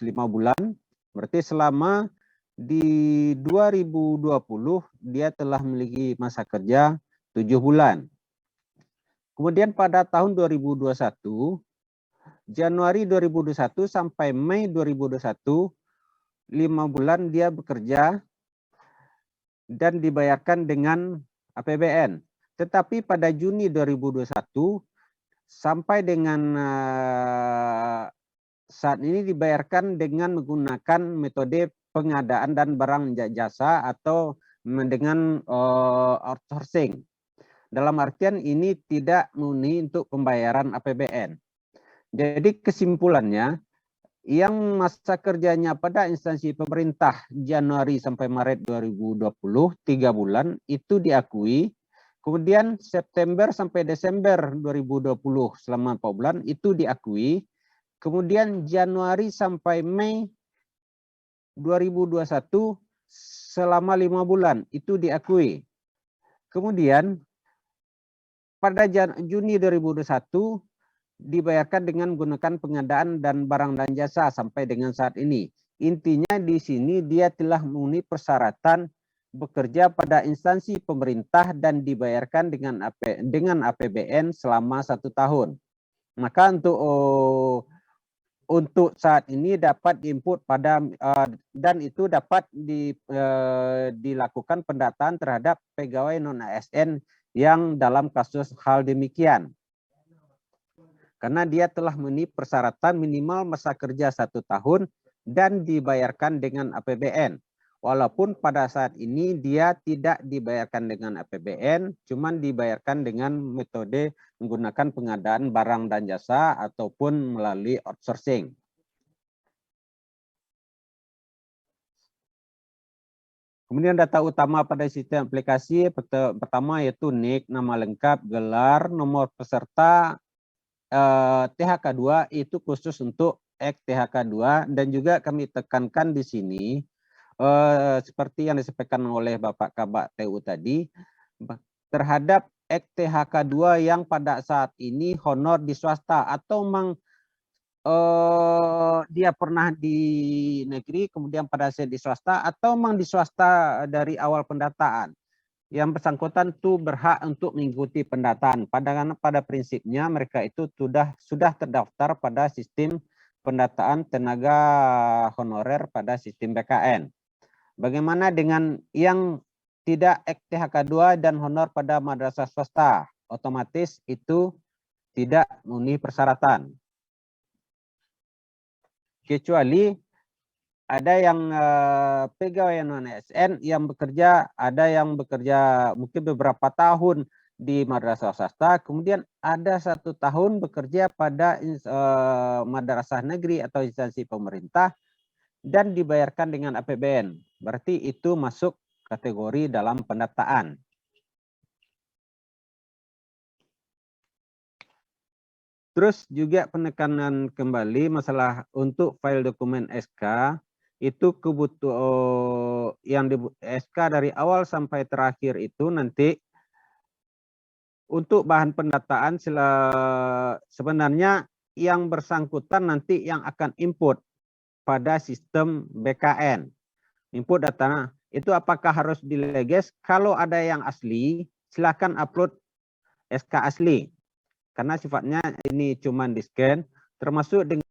5 bulan, berarti selama di 2020 dia telah memiliki masa kerja 7 bulan. Kemudian pada tahun 2021, Januari 2021 sampai Mei 2021, 5 bulan dia bekerja dan dibayarkan dengan APBN. Tetapi pada Juni 2021 sampai dengan saat ini dibayarkan dengan menggunakan metode pengadaan dan barang jasa atau dengan outsourcing. Dalam artian ini tidak memenuhi untuk pembayaran APBN. Jadi kesimpulannya, yang masa kerjanya pada instansi pemerintah Januari sampai Maret 2020, 3 bulan, itu diakui. Kemudian September sampai Desember 2020 selama 4 bulan, itu diakui. Kemudian Januari sampai Mei 2021 selama 5 bulan, itu diakui. Kemudian pada Juni 2021 dibayarkan dengan menggunakan pengadaan dan barang dan jasa sampai dengan saat ini. Intinya di sini dia telah memenuhi persyaratan bekerja pada instansi pemerintah dan dibayarkan dengan APBN selama 1 tahun. Maka untuk saat ini dapat diinput pada dan itu dapat dilakukan pendataan terhadap pegawai non-ASN yang dalam kasus hal demikian. Karena dia telah memenuhi persyaratan minimal masa kerja 1 tahun dan dibayarkan dengan APBN. Walaupun pada saat ini dia tidak dibayarkan dengan APBN, cuman dibayarkan dengan metode menggunakan pengadaan barang dan jasa ataupun melalui outsourcing. Kemudian data utama pada sistem aplikasi pertama yaitu NIK, nama lengkap, gelar, nomor peserta, THK2 itu khusus untuk THK2, dan juga kami tekankan di sini seperti yang disampaikan oleh Bapak Kabak TU tadi, terhadap THK2 yang pada saat ini honor di swasta atau memang dia pernah di negeri kemudian pada saat di swasta atau memang di swasta dari awal pendataan. Yang bersangkutan itu berhak untuk mengikuti pendataan. Pada prinsipnya mereka itu sudah terdaftar pada sistem pendataan tenaga honorer pada sistem BKN. Bagaimana dengan yang tidak THK2 dan honor pada madrasah swasta? Otomatis itu tidak memenuhi persyaratan. Kecuali ada yang pegawai non-ASN yang bekerja, ada yang bekerja mungkin beberapa tahun di madrasah swasta, kemudian ada 1 tahun bekerja pada madrasah negeri atau instansi pemerintah dan dibayarkan dengan APBN. Berarti itu masuk kategori dalam pendataan. Terus juga penekanan kembali masalah untuk file dokumen SK, itu yang di SK dari awal sampai terakhir itu nanti untuk bahan pendataan sebenarnya yang bersangkutan nanti yang akan input pada sistem BKN. Input data itu apakah harus dileges? Kalau ada yang asli, silakan upload SK asli. Karena sifatnya ini cuma di-scan, termasuk dengan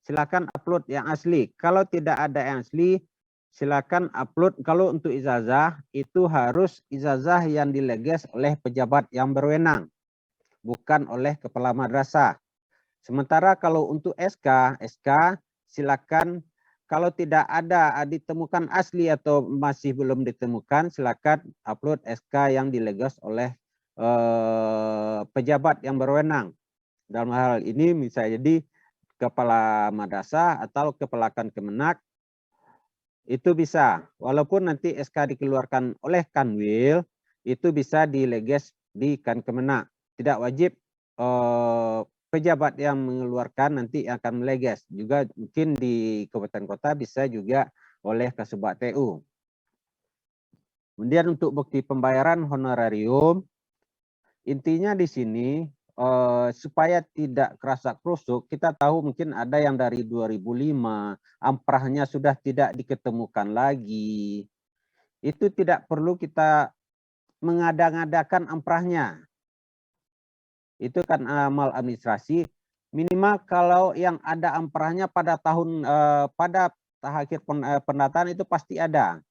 silakan upload yang asli. Kalau tidak ada yang asli, silakan upload. Kalau untuk ijazah, itu harus ijazah yang dileges oleh pejabat yang berwenang, bukan oleh kepala madrasah. Sementara kalau untuk SK silakan kalau tidak ada ditemukan asli atau masih belum ditemukan, silakan upload SK yang dileges oleh pejabat yang berwenang. Dalam hal ini misalnya jadi kepala madrasah atau kepala Kemenak itu bisa. Walaupun nanti SK dikeluarkan oleh Kanwil, itu bisa dileges di Kemenak. Tidak wajib pejabat yang mengeluarkan nanti akan meleges. Juga mungkin di kabupaten kota bisa juga oleh Kasubag TU. Kemudian untuk bukti pembayaran honorarium, intinya di sini supaya tidak kerasa kerusuk, kita tahu mungkin ada yang dari 2005, amprahnya sudah tidak diketemukan lagi. Itu tidak perlu kita mengada-ngadakan amprahnya. Itu kan maladministrasi. Minimal kalau yang ada amprahnya pada tahun pada akhir pendataan itu pasti ada.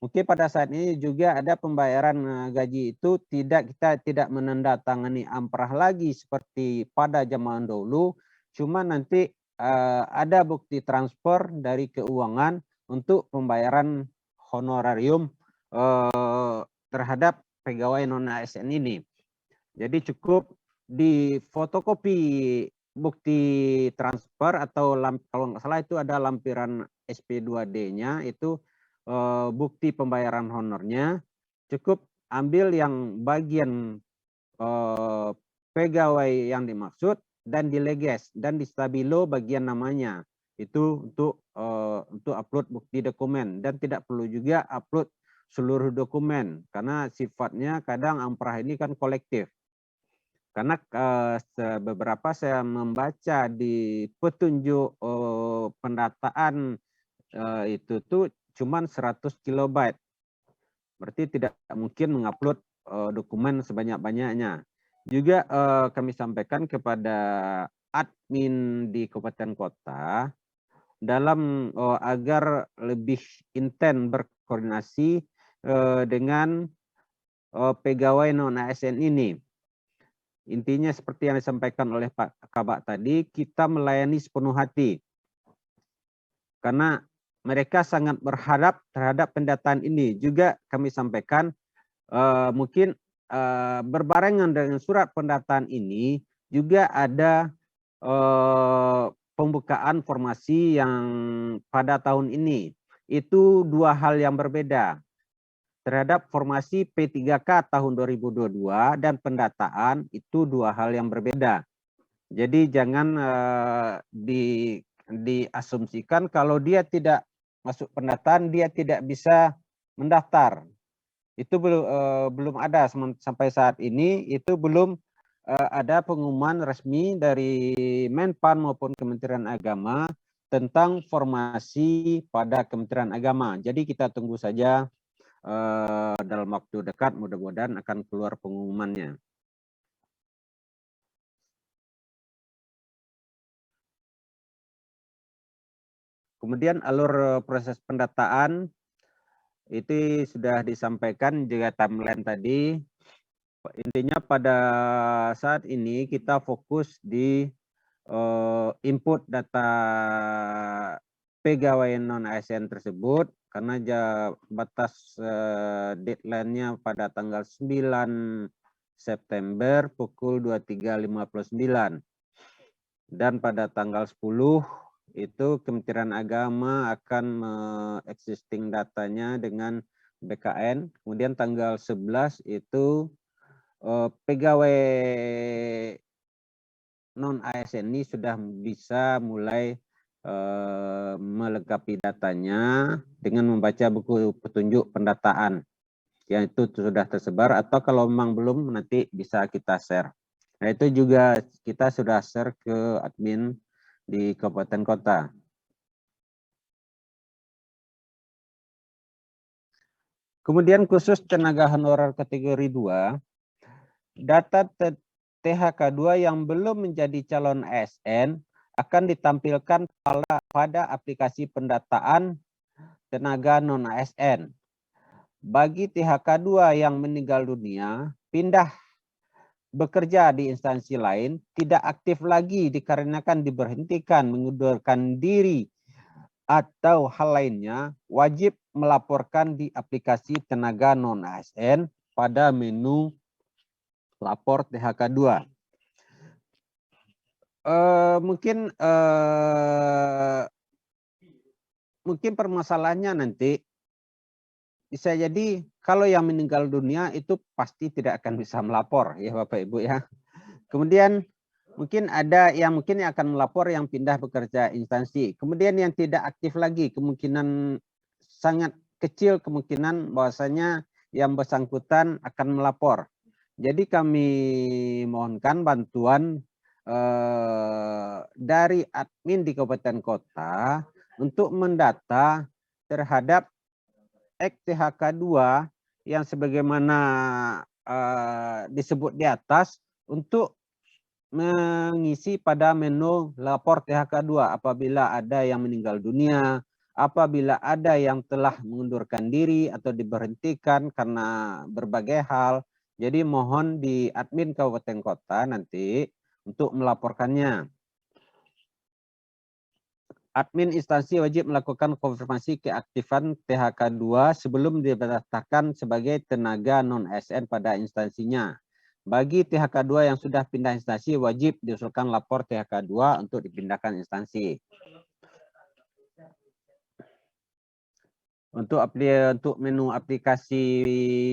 Mungkin pada saat ini juga ada pembayaran gaji itu kita tidak menandatangani amprah lagi seperti pada zaman dulu, cuma nanti ada bukti transfer dari keuangan untuk pembayaran honorarium terhadap pegawai non ASN ini. Jadi cukup di fotokopi bukti transfer atau kalau nggak salah itu ada lampiran SP2D-nya itu bukti pembayaran honornya, cukup ambil yang bagian pegawai yang dimaksud dan dileges dan di stabilo bagian namanya itu untuk upload bukti dokumen dan tidak perlu juga upload seluruh dokumen karena sifatnya kadang amprah ini kan kolektif. Karena beberapa saya membaca di petunjuk pendataan itu tuh cuman 100 kilobyte. Berarti tidak mungkin mengupload dokumen sebanyak-banyaknya. Juga kami sampaikan kepada admin di kabupaten kota dalam agar lebih intens berkoordinasi dengan pegawai non ASN ini. Intinya seperti yang disampaikan oleh Pak Kabak tadi, kita melayani sepenuh hati. Karena mereka sangat berharap terhadap pendataan ini. Juga kami sampaikan mungkin berbarengan dengan surat pendataan ini juga ada pembukaan formasi yang pada tahun ini. Itu dua hal yang berbeda. Terhadap formasi P3K tahun 2022 dan pendataan itu dua hal yang berbeda. Jadi jangan diasumsikan kalau dia tidak masuk pendataan dia tidak bisa mendaftar. Itu belum ada sampai saat ini, itu belum ada pengumuman resmi dari Menpan maupun Kementerian Agama tentang formasi pada Kementerian Agama. Jadi kita tunggu saja dalam waktu dekat mudah-mudahan akan keluar pengumumannya. Kemudian alur proses pendataan itu sudah disampaikan juga timeline tadi. Intinya pada saat ini kita fokus di input data pegawai non ASN tersebut karena batas deadline-nya pada tanggal 9 September pukul 23.59 dan pada tanggal 10 itu Kementerian Agama akan existing datanya dengan BKN. Kemudian tanggal 11 itu pegawai non ASN ini sudah bisa mulai melengkapi datanya dengan membaca buku petunjuk pendataan yang itu sudah tersebar atau kalau memang belum nanti bisa kita share. Nah itu juga kita sudah share ke admin di kabupaten kota. Kemudian khusus tenaga honorer kategori 2, data THK2 yang belum menjadi calon ASN akan ditampilkan pada aplikasi pendataan tenaga non ASN. Bagi THK2 yang meninggal dunia, pindah bekerja di instansi lain, tidak aktif lagi dikarenakan diberhentikan, mengundurkan diri, atau hal lainnya, wajib melaporkan di aplikasi tenaga non ASN pada menu lapor THK2. Mungkin permasalahannya nanti bisa jadi kalau yang meninggal dunia itu pasti tidak akan bisa melapor ya Bapak Ibu ya. Kemudian mungkin ada yang akan melapor yang pindah bekerja instansi. Kemudian yang tidak aktif lagi kemungkinan sangat kecil kemungkinan bahwasanya yang bersangkutan akan melapor. Jadi kami mohonkan bantuan dari admin di kabupaten kota untuk mendata terhadap THK 2 yang sebagaimana disebut di atas untuk mengisi pada menu lapor THK 2 apabila ada yang meninggal dunia, apabila ada yang telah mengundurkan diri atau diberhentikan karena berbagai hal. Jadi mohon di admin kabupaten kota nanti untuk melaporkannya. Admin instansi wajib melakukan konfirmasi keaktifan THK 2 sebelum didaftarkan sebagai tenaga non-ASN pada instansinya. Bagi THK 2 yang sudah pindah instansi, wajib diusulkan lapor THK 2 untuk dipindahkan instansi. Untuk menu aplikasi,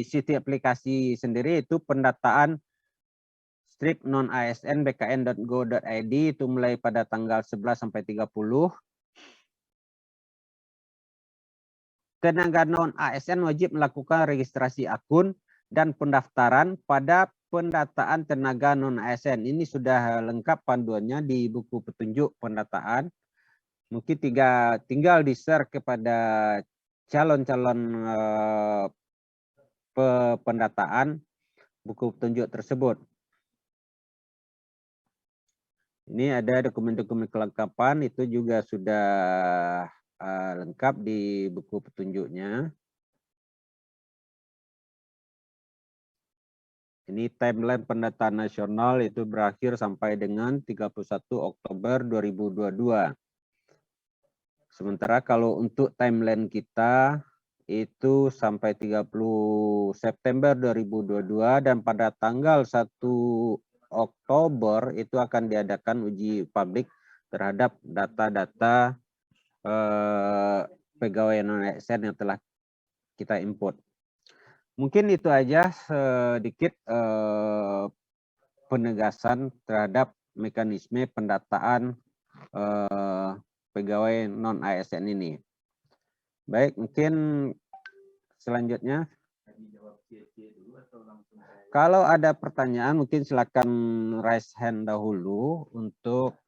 sisi aplikasi sendiri itu pendataan strip non-ASN bkn.go.id itu mulai pada tanggal 11 sampai 30. Tenaga non-ASN wajib melakukan registrasi akun dan pendaftaran pada pendataan tenaga non-ASN. Ini sudah lengkap panduannya di buku petunjuk pendataan. Mungkin tinggal di-share kepada calon-calon pendataan buku petunjuk tersebut. Ini ada dokumen-dokumen kelengkapan, itu juga sudah lengkap di buku petunjuknya. Ini timeline pendataan nasional itu berakhir sampai dengan 31 Oktober 2022. Sementara kalau untuk timeline kita itu sampai 30 September 2022 dan pada tanggal 1 Oktober itu akan diadakan uji publik terhadap data-data pegawai non-ASN yang telah kita input. Mungkin itu aja sedikit penegasan terhadap mekanisme pendataan pegawai non-ASN ini. Baik, mungkin selanjutnya. Kalau ada pertanyaan mungkin silakan raise hand dahulu untuk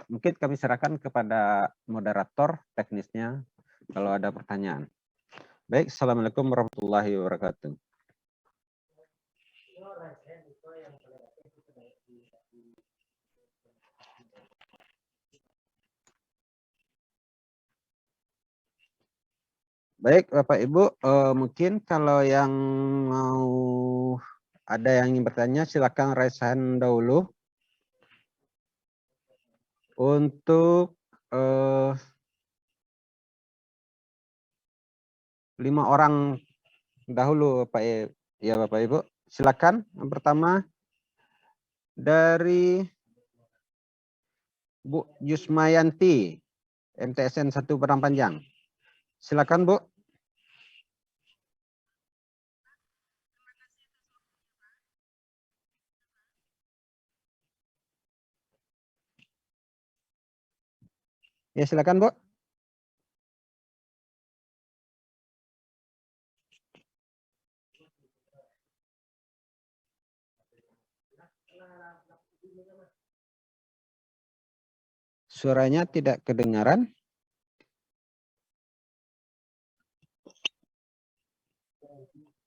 mungkin kami serahkan kepada moderator teknisnya kalau ada pertanyaan. Baik, Assalamualaikum warahmatullahi wabarakatuh. Baik, Bapak Ibu, mungkin kalau yang mau ada yang ingin bertanya, silakan raise hand dahulu. Untuk 5 orang dahulu, Bapak Ibu, silakan. Yang pertama dari Bu Yusmayanti, MTSN 1 Padang Panjang. Silakan, Bu. Ya, silakan, Bu. Suaranya tidak kedengaran.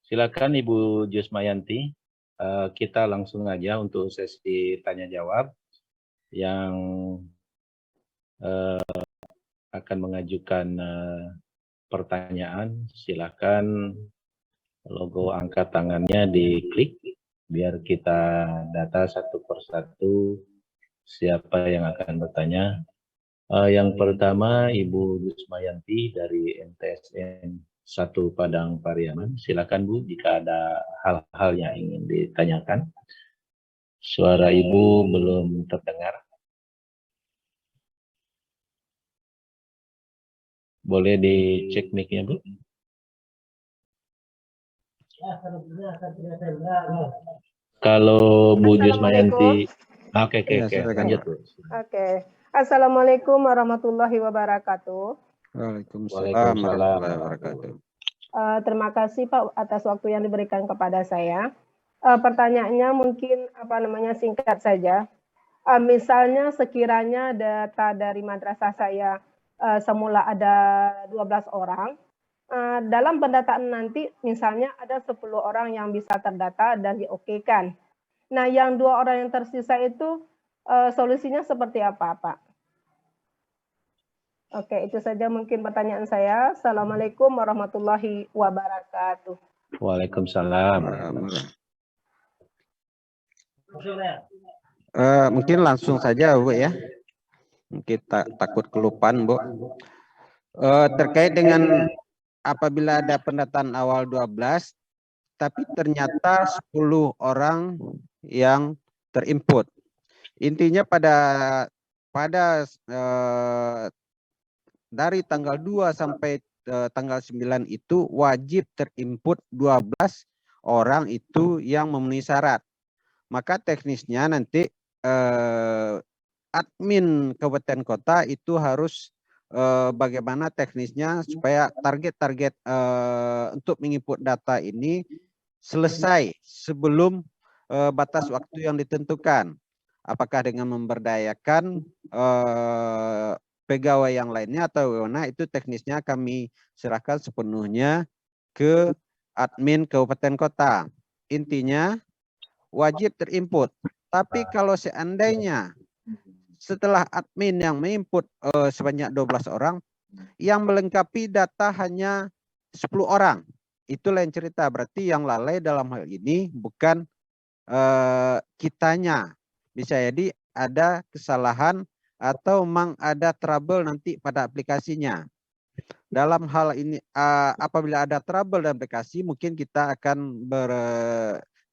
Silakan Ibu Jusmayanti. Kita langsung aja untuk sesi tanya jawab yang akan mengajukan pertanyaan. Silakan logo angkat tangannya diklik biar kita data satu persatu siapa yang akan bertanya. Yang pertama Ibu Jusmayanti dari MTSN 1 Padang Pariaman. Silakan Bu jika ada hal-hal yang ingin ditanyakan. Suara Ibu belum terdengar. Boleh dicek mic-nya, Bu? Kalau Bu Jusmayanti, oke, lanjut Bu. Oke. Assalamualaikum warahmatullahi wabarakatuh. Waalaikumsalam warahmatullahi wabarakatuh. Terima kasih Pak atas waktu yang diberikan kepada saya. Pertanyaannya mungkin singkat saja. Misalnya sekiranya data dari madrasah saya semula ada 12 orang, dalam pendataan nanti misalnya ada 10 orang yang bisa terdata dan diokekan. Nah, yang 2 orang yang tersisa itu solusinya seperti apa, Pak? Oke, itu saja mungkin pertanyaan saya. Assalamualaikum warahmatullahi wabarakatuh. Waalaikumsalam. Mungkin langsung saja, Bu ya. Kita takut kelupaan, Bu. Terkait dengan apabila ada pendataan awal 12, tapi ternyata 10 orang yang terinput. Intinya dari tanggal 2 sampai tanggal 9 itu wajib terinput 12 orang itu yang memenuhi syarat. Maka teknisnya nanti admin kabupaten kota itu harus bagaimana teknisnya supaya target-target untuk menginput data ini selesai sebelum batas waktu yang ditentukan. Apakah dengan memberdayakan pegawai yang lainnya atau bagaimana, itu teknisnya kami serahkan sepenuhnya ke admin kabupaten kota. Intinya wajib terinput. Tapi kalau seandainya setelah admin yang menginput sebanyak 12 orang, yang melengkapi data hanya 10 orang, itu lain cerita. Berarti yang lalai dalam hal ini bukan kitanya. Bisa jadi ada kesalahan atau memang ada trouble nanti pada aplikasinya. Dalam hal ini, apabila ada trouble dalam aplikasi, mungkin kita akan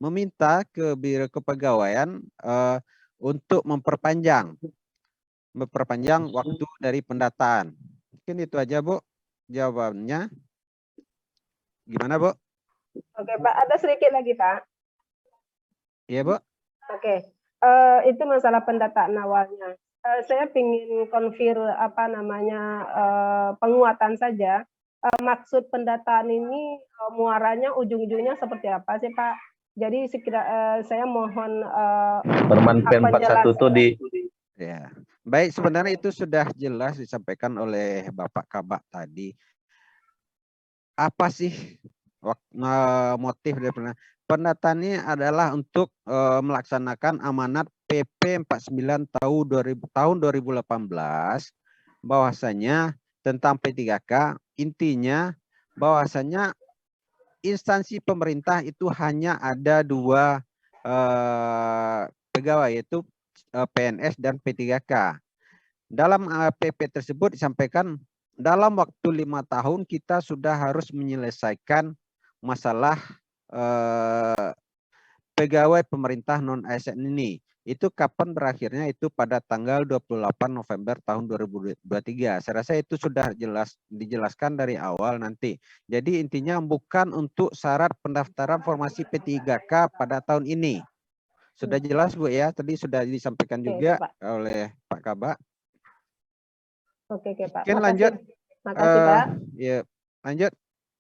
meminta ke Biro Kepegawaian untuk memperpanjang waktu dari pendataan. Mungkin itu aja, Bu, jawabannya. Gimana, Bu? Oke, Pak. Ada sedikit lagi, Pak. Iya, Bu. Oke. Itu masalah pendataan awalnya. Saya ingin penguatan saja. Maksud pendataan ini muaranya ujung-ujungnya seperti apa sih, Pak? Jadi saya mohon Permen P41 itu di ya. Baik, sebenarnya itu sudah jelas disampaikan oleh Bapak Kabak tadi. Apa sih motif dari pendataan ini? Adalah untuk melaksanakan amanat PP 49 tahun 2018 bahwasanya tentang P3K. Intinya bahwasanya instansi pemerintah itu hanya ada 2 pegawai, yaitu PNS dan P3K. Dalam PP tersebut disampaikan dalam waktu 5 tahun kita sudah harus menyelesaikan masalah pegawai pemerintah non ASN ini. Itu kapan berakhirnya? Itu pada tanggal 28 November tahun 2023. Saya rasa itu sudah dijelaskan dari awal nanti. Jadi intinya bukan untuk syarat pendaftaran formasi P3K pada tahun ini. Sudah jelas, Bu ya? Tadi sudah disampaikan juga oleh Pak Kabak. Oke, Pak. Mungkin lanjut. Makasih, Pak. Ya, lanjut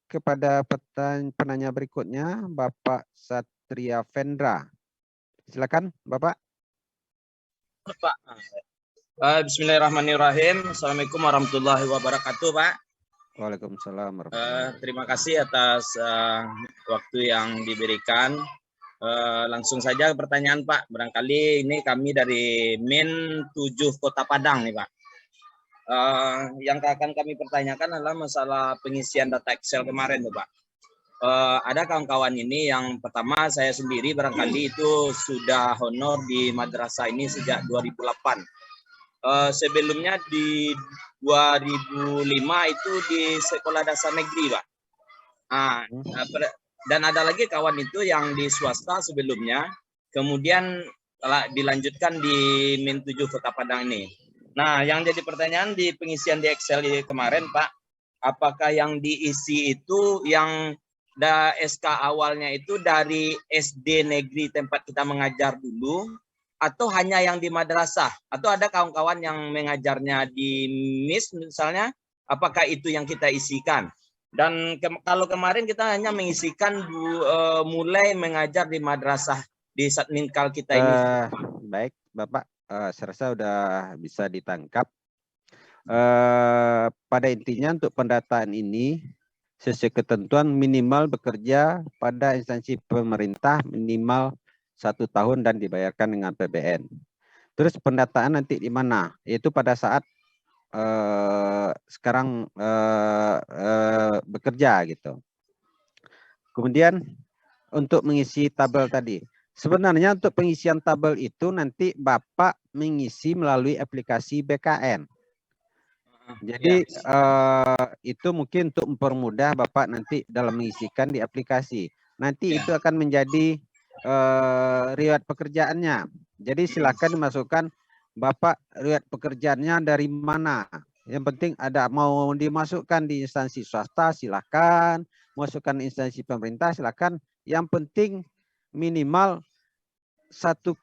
kepada penanya berikutnya, Bapak Satria Vendra. Silakan, Bapak. Pak. Bismillahirrahmanirrahim. Assalamualaikum warahmatullahi wabarakatuh, Pak. Waalaikumsalam. Terima kasih atas waktu yang diberikan. Langsung saja pertanyaan, Pak. Barangkali ini kami dari Min 7 Kota Padang nih, Pak. Yang akan kami pertanyakan adalah masalah pengisian data Excel kemarin, Pak. Ada kawan-kawan ini yang pertama saya sendiri barangkali itu sudah honor di madrasah ini sejak 2008. Sebelumnya di 2005 itu di sekolah dasar negeri, Pak. Dan ada lagi kawan itu yang di swasta sebelumnya, kemudian dilanjutkan di Min 7 Kota Padang ini. Nah, yang jadi pertanyaan di pengisian di Excel kemarin, Pak, apakah yang diisi itu yang SK awalnya itu dari SD negeri tempat kita mengajar dulu, atau hanya yang di madrasah, atau ada kawan-kawan yang mengajarnya di MIS misalnya, apakah itu yang kita isikan? Dan kalau kemarin kita hanya mengisikan mulai mengajar di madrasah di Satminkal kita ini. Baik, Bapak, saya rasa sudah bisa ditangkap. Pada intinya untuk pendataan ini sesuai ketentuan minimal bekerja pada instansi pemerintah minimal 1 tahun dan dibayarkan dengan PBN. Terus pendataan nanti di mana? Yaitu pada saat sekarang bekerja gitu. Kemudian untuk mengisi tabel tadi. Sebenarnya untuk pengisian tabel itu nanti Bapak mengisi melalui aplikasi BKN. Jadi itu mungkin untuk mempermudah Bapak nanti dalam mengisikan di aplikasi. Nanti itu akan menjadi riwayat pekerjaannya. Jadi silakan dimasukkan Bapak riwayat pekerjaannya dari mana. Yang penting ada mau dimasukkan di instansi swasta silakan, masukkan instansi pemerintah silakan. Yang penting minimal satu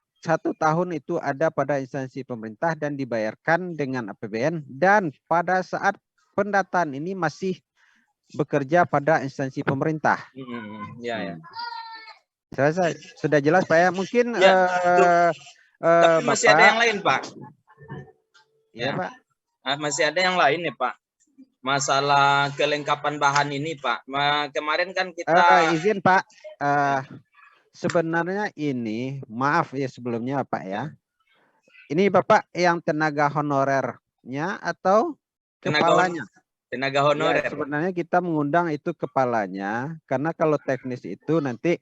tahun itu ada pada instansi pemerintah dan dibayarkan dengan APBN, dan pada saat pendataan ini masih bekerja pada instansi pemerintah. Ya. Saya rasa sudah jelas Pak ya. Mungkin tapi masih Bapak, ada yang lain Pak. Ya Pak. Masih ada yang lain nih Pak. Masalah kelengkapan bahan ini Pak. Kemarin kan kita izin Pak. Sebenarnya ini, maaf ya sebelumnya Pak ya. Ini Bapak yang tenaga honorernya atau kepalanya? Tenaga honorer. Ya, sebenarnya kita mengundang itu kepalanya, karena kalau teknis itu nanti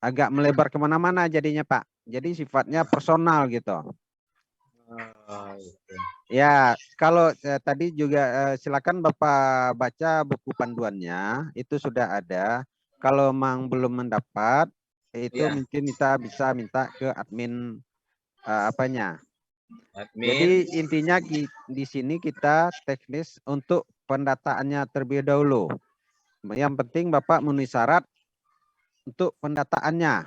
agak melebar kemana-mana jadinya Pak. Jadi sifatnya personal gitu. Ya, kalau tadi juga silakan Bapak baca buku panduannya, itu sudah ada. Kalau memang belum mendapat, itu mungkin kita bisa minta ke admin apanya. Jadi intinya di sini kita teknis untuk pendataannya terlebih dahulu. Yang penting Bapak memenuhi syarat untuk pendataannya.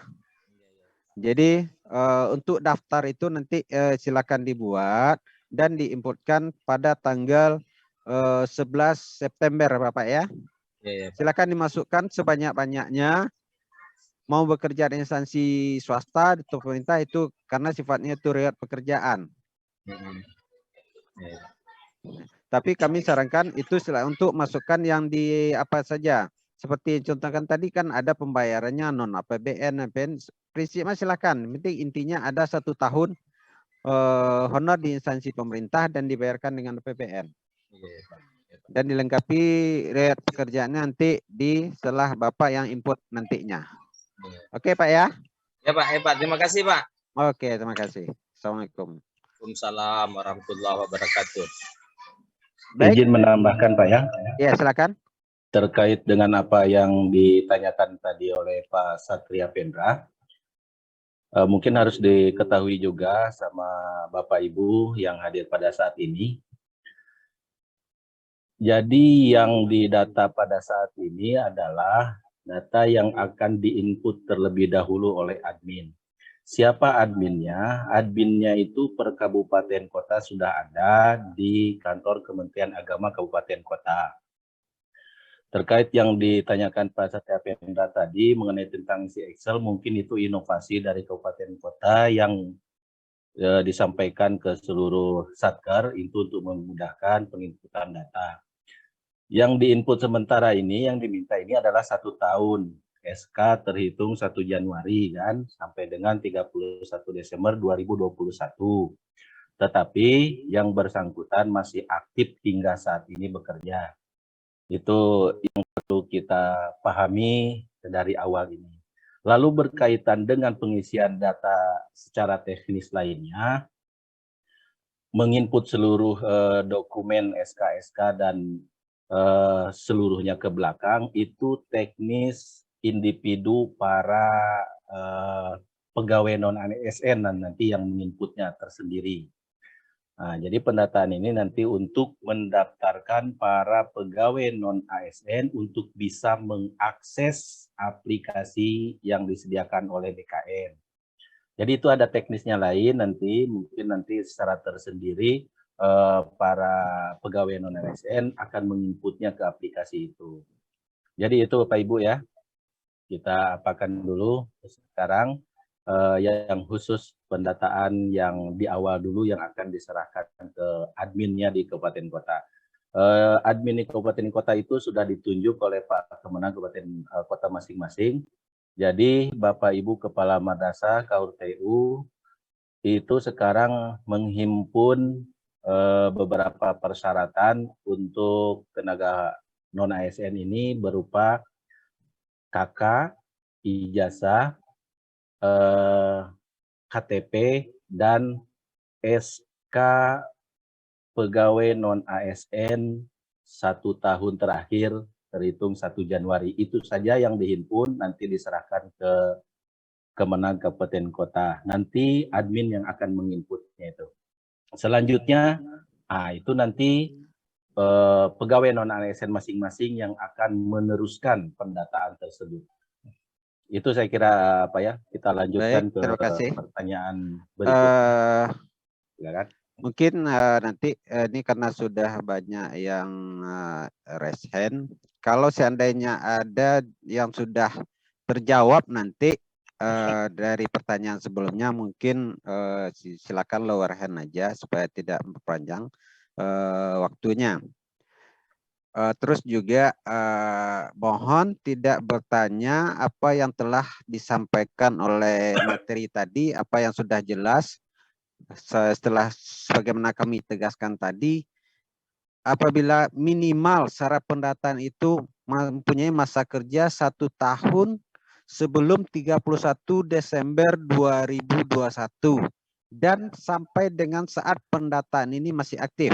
Jadi untuk daftar itu nanti silakan dibuat dan diinputkan pada tanggal 11 September Bapak ya. Silakan dimasukkan sebanyak-banyaknya. Mau bekerja di instansi swasta atau pemerintah itu karena sifatnya itu riwayat pekerjaan. Tapi kami sarankan itu untuk masukkan yang di apa saja. Seperti contohkan tadi kan ada pembayarannya non APBN, prinsipnya silakan. Penting intinya ada 1 tahun honor di instansi pemerintah dan dibayarkan dengan APBN. Dan dilengkapi riwayat pekerjaannya nanti setelah Bapak yang input nantinya. Oke Pak ya? Ya Pak, terima kasih Pak. Oke, terima kasih. Assalamualaikum. Waalaikumsalam warahmatullahi wabarakatuh. Baik. Izin menambahkan Pak ya. Ya, silakan. Terkait dengan apa yang ditanyakan tadi oleh Pak Satria Pendra, mungkin harus diketahui juga sama Bapak Ibu yang hadir pada saat ini. Jadi yang didata pada saat ini adalah data yang akan diinput terlebih dahulu oleh admin. Siapa adminnya? Adminnya itu per kabupaten kota sudah ada di kantor Kementerian Agama Kabupaten Kota. Terkait yang ditanyakan Pak Satya Pendra tadi mengenai tentang isi Excel, mungkin itu inovasi dari kabupaten kota yang disampaikan ke seluruh Satker itu untuk memudahkan penginputan data. Yang diinput sementara ini, yang diminta ini adalah 1 tahun. SK terhitung 1 Januari kan, sampai dengan 31 Desember 2021. Tetapi yang bersangkutan masih aktif hingga saat ini bekerja. Itu yang perlu kita pahami dari awal ini. Lalu berkaitan dengan pengisian data secara teknis lainnya, menginput seluruh dokumen SK-SK dan seluruhnya ke belakang itu teknis individu para pegawai non-ASN nanti yang menginputnya tersendiri. Nah, jadi pendataan ini nanti untuk mendaftarkan para pegawai non-ASN untuk bisa mengakses aplikasi yang disediakan oleh BKN. Jadi itu ada teknisnya lain nanti, mungkin nanti secara tersendiri para pegawai non-ASN akan menginputnya ke aplikasi itu. Jadi itu Pak Ibu ya, kita apakan dulu sekarang yang khusus pendataan yang di awal dulu yang akan diserahkan ke adminnya di kabupaten kota. Admin di kabupaten kota itu sudah ditunjuk oleh Pak Kemenang kabupaten kota masing-masing. Jadi Bapak Ibu Kepala Madrasah KURTU itu sekarang menghimpun beberapa persyaratan untuk tenaga non-ASN ini berupa KK, ijazah, KTP, dan SK pegawai non-ASN 1 tahun terakhir terhitung 1 Januari. Itu saja yang dihimpun, nanti diserahkan ke Kemenang Kabupaten Kota. Nanti admin yang akan menginputnya itu. Selanjutnya, itu nanti pegawai non-ASN masing-masing yang akan meneruskan pendataan tersebut. Itu saya kira apa ya, kita lanjutkan. Baik, terima kasih. Pertanyaan berikutnya. Silakan. Mungkin nanti ini karena sudah banyak yang raise hand, kalau seandainya ada yang sudah terjawab nanti dari pertanyaan sebelumnya, mungkin silakan lower hand aja supaya tidak memperpanjang waktunya. Terus juga mohon tidak bertanya apa yang telah disampaikan oleh materi tadi, apa yang sudah jelas. Setelah sebagaimana kami tegaskan tadi, apabila minimal syarat pendataan itu mempunyai masa kerja 1 tahun sebelum 31 Desember 2021 dan sampai dengan saat pendataan ini masih aktif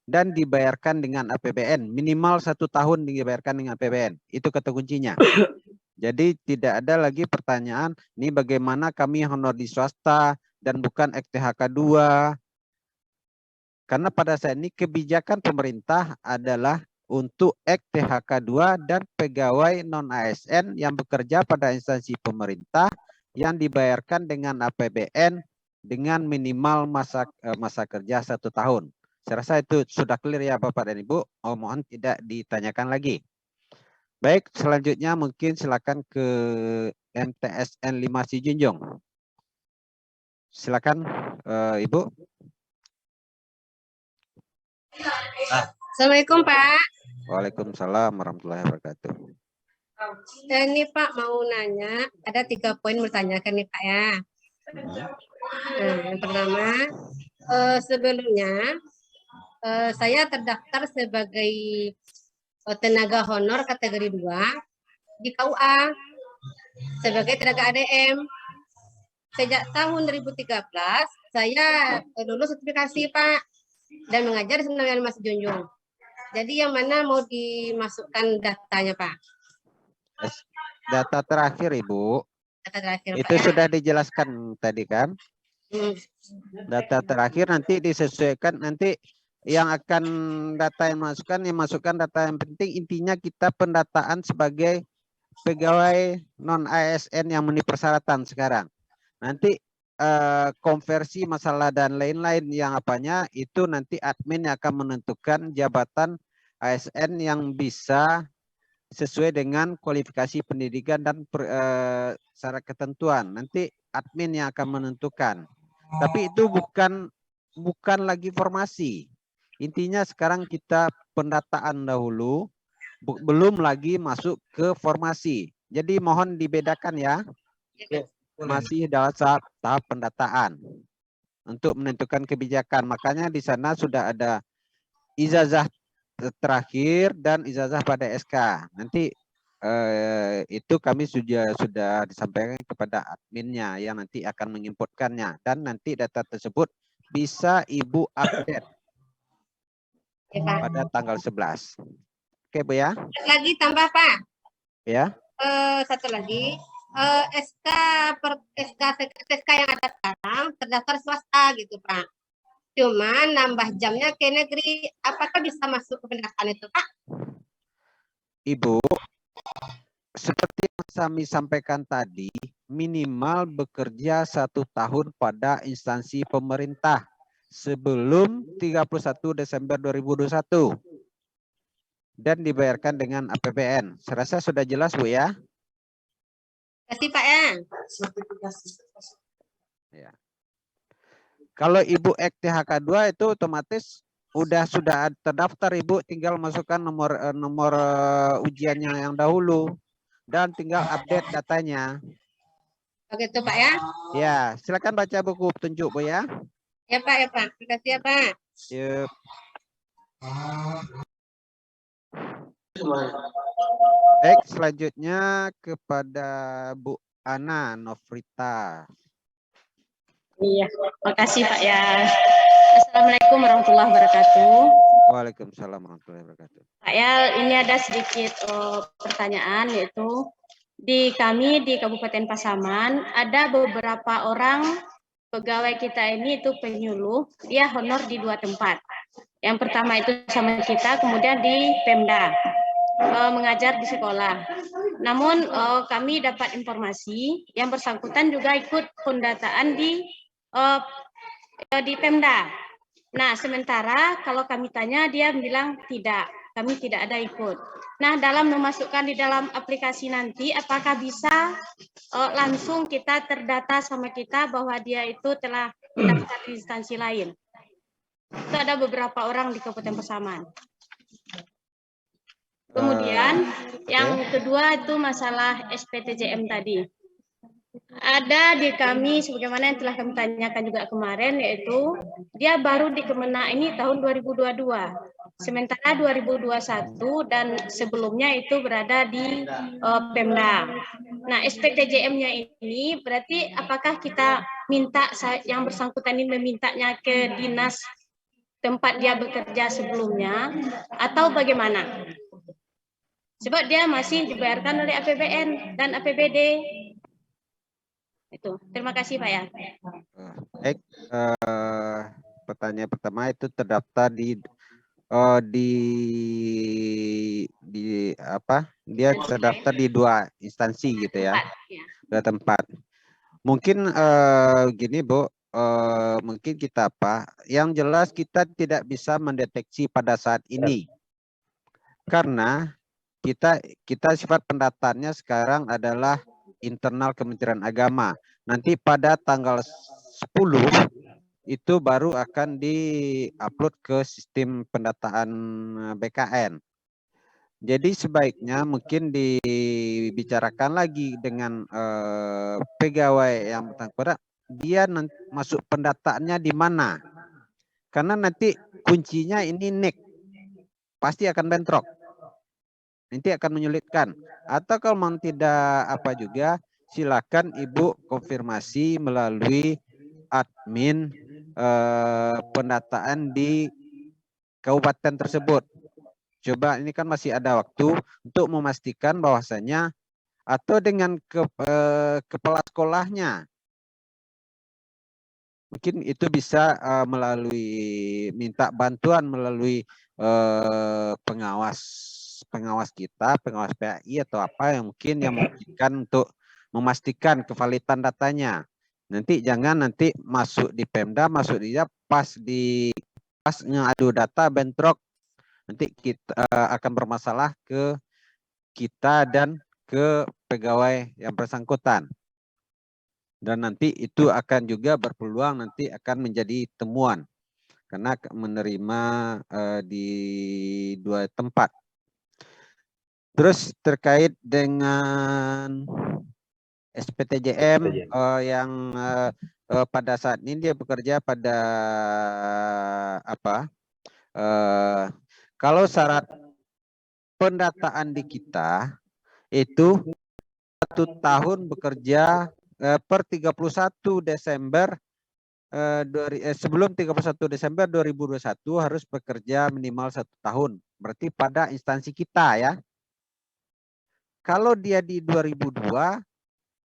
dan dibayarkan dengan APBN, minimal 1 tahun dibayarkan dengan APBN, itu kata kuncinya. Jadi tidak ada lagi pertanyaan, ini bagaimana kami honor di swasta dan bukan FTHK 2. Karena pada saat ini kebijakan pemerintah adalah untuk FTHK 2 dan pegawai non-ASN yang bekerja pada instansi pemerintah yang dibayarkan dengan APBN dengan minimal masa kerja 1 tahun. Saya rasa itu sudah clear ya Bapak dan Ibu. Mohon tidak ditanyakan lagi. Baik, selanjutnya mungkin silakan ke MTSN 5 Sijunjung. Silakan Ibu. Assalamualaikum Pak. Waalaikumsalam warahmatullahi wabarakatuh. Ini Pak mau nanya, ada 3 poin bertanyakan nih Pak ya. Yang pertama, sebelumnya saya terdaftar sebagai tenaga honor kategori 2 di KUA sebagai tenaga ADM. Sejak tahun 2013 saya lulus sertifikasi Pak dan mengajar di Seminari Mas Junjung. Jadi yang mana mau dimasukkan datanya Pak? Data terakhir Ibu. Data terakhir itu Pak, sudah dijelaskan tadi kan? Data terakhir nanti disesuaikan, nanti yang akan data yang masukkan data yang penting, intinya kita pendataan sebagai pegawai non ASN yang memenuhi persyaratan sekarang. Nanti konversi masalah dan lain-lain yang apanya itu nanti admin yang akan menentukan jabatan ASN yang bisa sesuai dengan kualifikasi pendidikan dan syarat ketentuan. Nanti admin yang akan menentukan. Tapi itu bukan lagi formasi. Intinya sekarang kita pendataan dahulu, belum lagi masuk ke formasi. Jadi mohon dibedakan ya. Masih dalam tahap pendataan untuk menentukan kebijakan. Makanya di sana sudah ada ijazah terakhir dan ijazah pada SK. Nanti itu kami sudah disampaikan kepada adminnya yang nanti akan menginputkannya, dan nanti data tersebut bisa Ibu update pada tanggal 11. Oke Bu ya. lagi tambah Pak. Ya. Satu lagi. SK yang ada sekarang terdaftar swasta gitu Pak. Cuman nambah jamnya ke negeri. Apakah bisa masuk ke pendataan itu Pak? Ibu, seperti yang kami sampaikan tadi, minimal bekerja 1 tahun pada instansi pemerintah sebelum 31 Desember 2021 dan dibayarkan dengan APBN. Serasa sudah jelas, Bu ya? Kasih Pak ya. Ya. Kalau Ibu Ek THK2 itu otomatis sudah terdaftar, Ibu, tinggal masukkan nomor ujiannya yang dahulu dan tinggal update datanya. Begitu Pak ya. Ya, silakan baca buku petunjuk, Bu ya. Ya Pak, ya Pak. Terima kasih ya Pak. Yuk. Baik, selanjutnya kepada Bu Ana Nofrita. Iya, makasih Pak ya. Assalamualaikum warahmatullahi wabarakatuh. Waalaikumsalam warahmatullahi wabarakatuh. Pak ya, ini ada sedikit pertanyaan, yaitu di kami di Kabupaten Pasaman ada beberapa orang pegawai kita ini itu penyuluh, dia honor di 2 tempat. Yang pertama itu sama kita, kemudian di Pemda, mengajar di sekolah. Namun kami dapat informasi yang bersangkutan juga ikut pendataan di Pemda. Nah, sementara kalau kami tanya, dia bilang tidak, kami tidak ada ikut. Nah, dalam memasukkan di dalam aplikasi nanti, apakah bisa langsung kita terdata sama kita bahwa dia itu telah mendaftar di instansi lain? Itu ada beberapa orang di Kabupaten Pasaman. Kemudian, yang kedua itu masalah SPTJM tadi. Ada di kami, sebagaimana yang telah kami tanyakan juga kemarin, yaitu dia baru di Kemenak ini tahun 2022. Sementara 2021 dan sebelumnya itu berada di Pemda. Nah, SPTJM-nya ini berarti apakah kita minta yang bersangkutan ini memintanya ke dinas tempat dia bekerja sebelumnya, atau bagaimana? Sebab dia masih dibayarkan oleh APBN dan APBD. Itu. Terima kasih Pak ya. Baik, pertanyaan pertama itu terdaftar di apa? Dia terdaftar di 2 instansi gitu ya. 2 tempat. Mungkin gini Bu, mungkin kita yang jelas kita tidak bisa mendeteksi pada saat ini. Karena kita sifat pendataannya sekarang adalah internal Kementerian Agama. Nanti pada tanggal 10 itu baru akan di-upload ke sistem pendataan BKN. Jadi sebaiknya mungkin dibicarakan lagi dengan pegawai yang bersangkutan, dia nanti masuk pendataannya di mana. Karena nanti kuncinya ini NIK, pasti akan bentrok. Nanti akan menyulitkan. Atau kalau memang tidak juga, silakan Ibu konfirmasi melalui admin pendataan di kabupaten tersebut. Coba, ini kan masih ada waktu untuk memastikan bahwasanya, atau dengan kepala sekolahnya. Mungkin itu bisa melalui minta bantuan melalui pengawas kita, pengawas PAI atau apa yang mungkin yang memungkinkan untuk memastikan kevalidan datanya. Nanti jangan masuk di Pemda, masuk dia pas ngadu data bentrok, nanti kita akan bermasalah ke kita dan ke pegawai yang bersangkutan. Dan nanti itu akan juga berpeluang nanti akan menjadi temuan karena menerima di 2 tempat. Terus terkait dengan SPTJM yang pada saat ini dia bekerja pada kalau syarat pendataan di kita itu 1 tahun bekerja per 31 Desember sebelum 31 Desember 2021 harus bekerja minimal 1 tahun. Berarti pada instansi kita ya. Kalau dia di 2002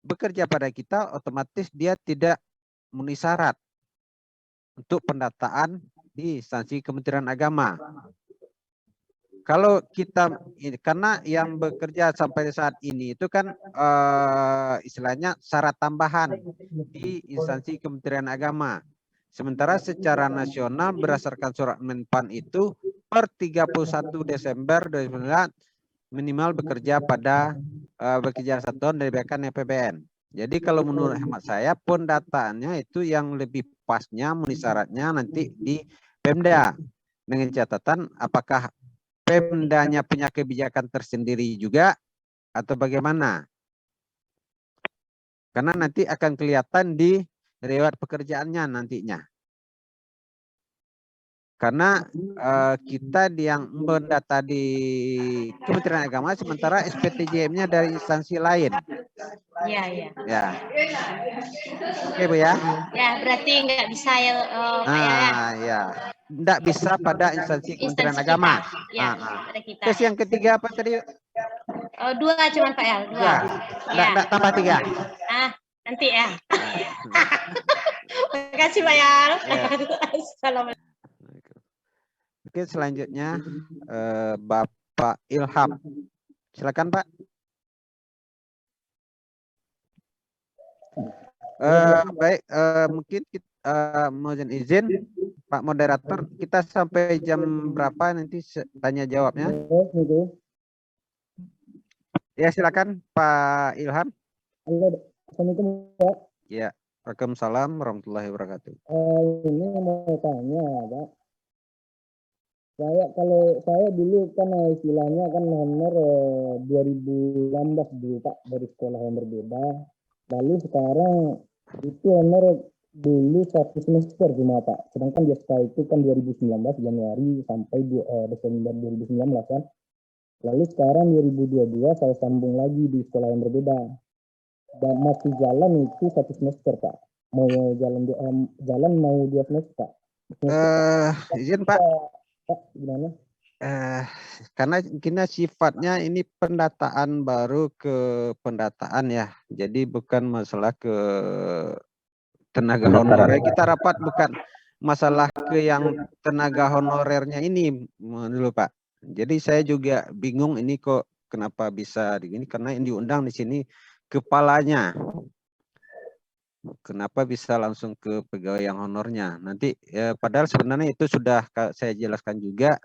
bekerja pada kita, otomatis dia tidak memenuhi syarat untuk pendataan di instansi Kementerian Agama. Kalau kita, karena yang bekerja sampai saat ini itu kan istilahnya syarat tambahan di instansi Kementerian Agama. Sementara secara nasional berdasarkan surat Menpan itu per 31 Desember 2009 minimal bekerja pada bekerja 1 tahun dari BKN APBN. Jadi kalau menurut hemat saya pendataannya itu yang lebih pasnya memenuhi syaratnya nanti di Pemda dengan catatan apakah Pemdanya punya kebijakan tersendiri juga atau bagaimana? Karena nanti akan kelihatan di riwayat pekerjaannya nantinya. Karena kita yang mendata di Kementerian Agama sementara SPTJM-nya dari instansi lain. Iya, iya. Ya. Oke, Bu ya. Ya, berarti nggak bisa ya, Pak ya. Ya. Nggak bisa pada instansi Kementerian Instansi Agama. kita. Ya, pada kita. Terus yang ketiga apa tadi? 2 cuman Pak ya, 2. Ya. Nggak tambah 3. Nanti ya. Terima kasih Pak ya. Assalamualaikum. Oke, selanjutnya Bapak Ilham. Silakan Pak. Baik, mungkin kita mohon izin Pak Moderator, kita sampai jam berapa nanti tanya jawabnya? Ya, silakan Pak Ilham. Assalamualaikum Pak. Ya, Waalaikumsalam warahmatullahi wabarakatuh. Ini mau tanya Pak. Kalau saya dulu kan istilahnya kan honor 2016 dulu Pak, dari sekolah yang berbeda. Lalu sekarang itu honor dulu 1 semester cuma Pak. Sedangkan di SK itu kan 2019 Januari sampai Desember 2019 kan. Lalu sekarang 2022 saya sambung lagi di sekolah yang berbeda. Dan masih jalan itu 1 semester Pak. Mau jalan mau 2 semester Pak. Izin Pak. Pak, gimana? Karena kini sifatnya ini pendataan baru ke pendataan ya. Jadi bukan masalah ke tenaga honorer. Kita rapat bukan masalah ke yang tenaga honorernya ini dulu Pak. Jadi saya juga bingung ini kok kenapa bisa begini, karena yang diundang di sini kepalanya. Kenapa bisa langsung ke pegawai yang honornya? Nanti padahal sebenarnya itu sudah saya jelaskan juga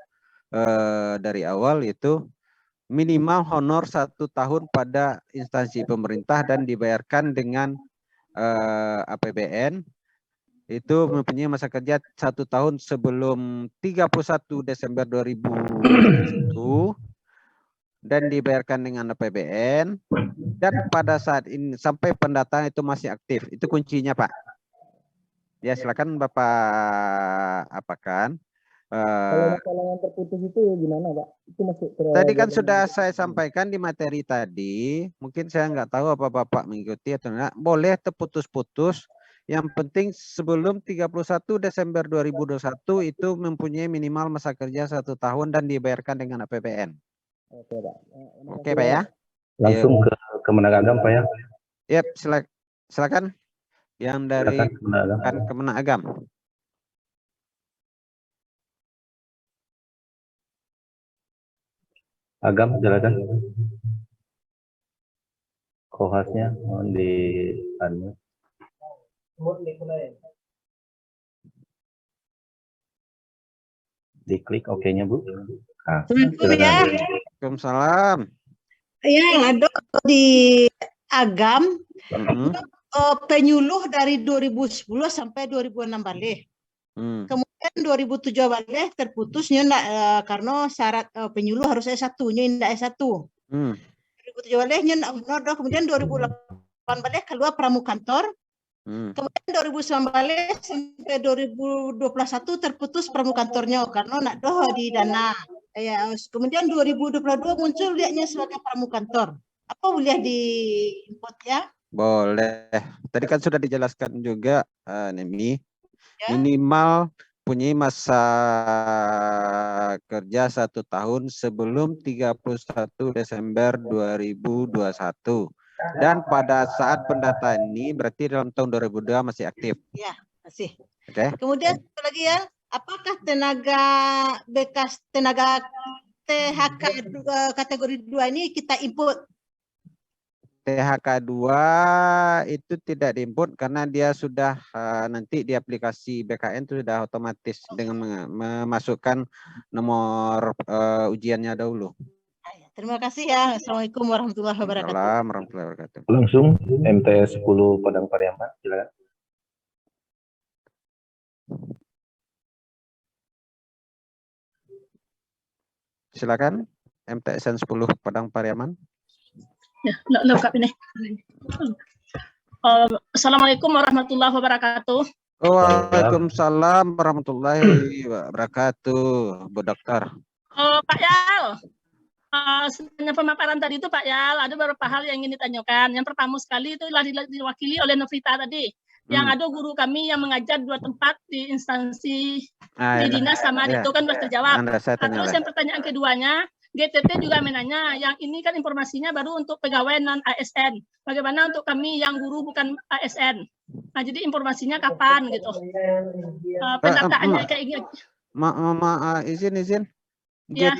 dari awal, itu minimal honor 1 tahun pada instansi pemerintah dan dibayarkan dengan APBN. Itu mempunyai masa kerja 1 tahun sebelum 31 Desember 2021 dan dibayarkan dengan APBN, dan pada saat ini sampai pendataan itu masih aktif. Itu kuncinya Pak. Ya, silakan Bapak apakan. Kalau masalah yang terputus itu gimana Pak? Itu masuk Tadi kan sudah saya sampaikan di materi tadi. Mungkin saya nggak tahu apa Bapak mengikuti atau enggak. Boleh terputus-putus. Yang penting sebelum 31 Desember 2021 itu mempunyai minimal masa kerja 1 tahun dan dibayarkan dengan APBN. Oke Pak. Oke Pak ya. Langsung ke Kemenagam Pak ya. Yep, silakan. Yang dari Kemenagam. Agam, silakan. Kohasnya mohon di unmute. Diklik OK-nya Bu. Nah, silakan. Waalaikumsalam. Ya, ada di Agam penyuluh dari 2010 sampai 2006 balik. Kemudian 2007 balik terputusnya karena syarat penyuluh harus S1, nya tidak S1. 2007 baliknya kemudian 2008 balik keluar pramukantor. Kemudian 2009 balik sampai 2021 terputus pramukantornya karena nak doh di dana. Ya, kemudian 2022 muncul lihatnya sebagai pramukantor. Apa boleh di input ya? Boleh. Tadi kan sudah dijelaskan juga Nemi. Ya. Minimal punya masa kerja 1 tahun sebelum 31 Desember 2021. Dan pada saat pendataan ini berarti dalam tahun 2002 masih aktif. Ya, masih. Oke. Kemudian satu lagi ya, apakah tenaga bekas tenaga THK kategori 2 ini kita input THK 2 itu tidak diinput karena dia sudah nanti di aplikasi BKN itu sudah otomatis dengan memasukkan nomor ujiannya dahulu. Terima kasih ya. Assalamualaikum warahmatullahi wabarakatuh. Assalamualaikum warahmatullahi wabarakatuh. Langsung MTS 10 Padang Pariaman, silakan. Silakan MTSN 10 Padang Pariaman. Ya, lengkap ini. Assalamualaikum warahmatullahi wabarakatuh. Waalaikumsalam warahmatullahi wabarakatuh, Bu Dokter. Pak Yal, sebenarnya pemaparan tadi itu Pak Yal, ada beberapa hal yang ingin ditanyakan. Yang pertama sekali itu diwakili oleh Novita tadi. Yang ada guru kami yang mengajar 2 tempat di instansi di dinas sama itu kan sudah terjawab. Terus yang pertanyaan keduanya, GTT juga menanya, yang ini kan informasinya baru untuk pegawai non-ASN. Bagaimana untuk kami yang guru bukan ASN? Nah, jadi informasinya kapan gitu? Pendataannya kayak gini. Izin. Ya.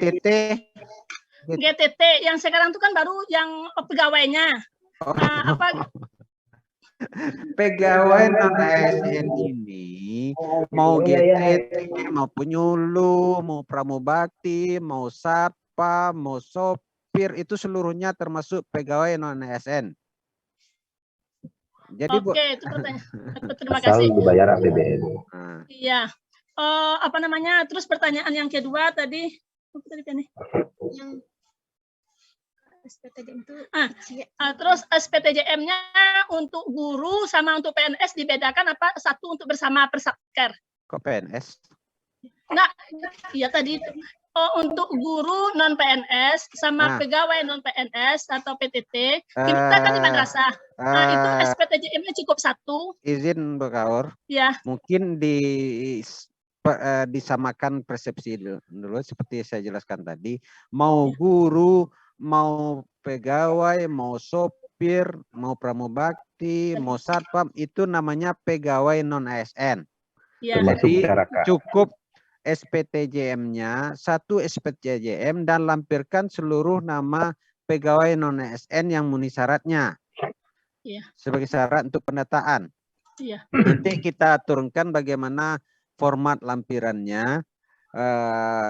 GTT yang sekarang itu kan baru yang pegawainya. Pegawai non-ASN ini mau GTT, mau penyuluh, mau pramubakti, mau satpam, mau sopir, itu seluruhnya termasuk pegawai non-ASN. Jadi Oke, itu pertanyaan. Terima Asal kasih. dibayar APBN. Iya. Apa namanya? Terus pertanyaan yang kedua tadi yang SPTJM itu. Terus SPTJM-nya untuk guru sama untuk PNS dibedakan apa? Satu untuk bersama Persatker. Kok PNS? Enggak, iya tadi itu. Untuk guru non PNS sama pegawai non PNS atau PTT, kita kan di madrasah. Nah, itu SPTJM-nya cukup satu. Izin Bu Kaur. Ya. Mungkin disamakan persepsi dulu seperti saya jelaskan tadi. Mau guru, mau pegawai, mau sopir, mau pramubakti, mau satpam, itu namanya pegawai non ASN. Ya. Jadi cukup SPTJM-nya, satu SPTJM dan lampirkan seluruh nama pegawai non ASN yang memenuhi syaratnya. Ya. Sebagai syarat untuk pendataan. Ya. Nanti kita turunkan bagaimana format lampirannya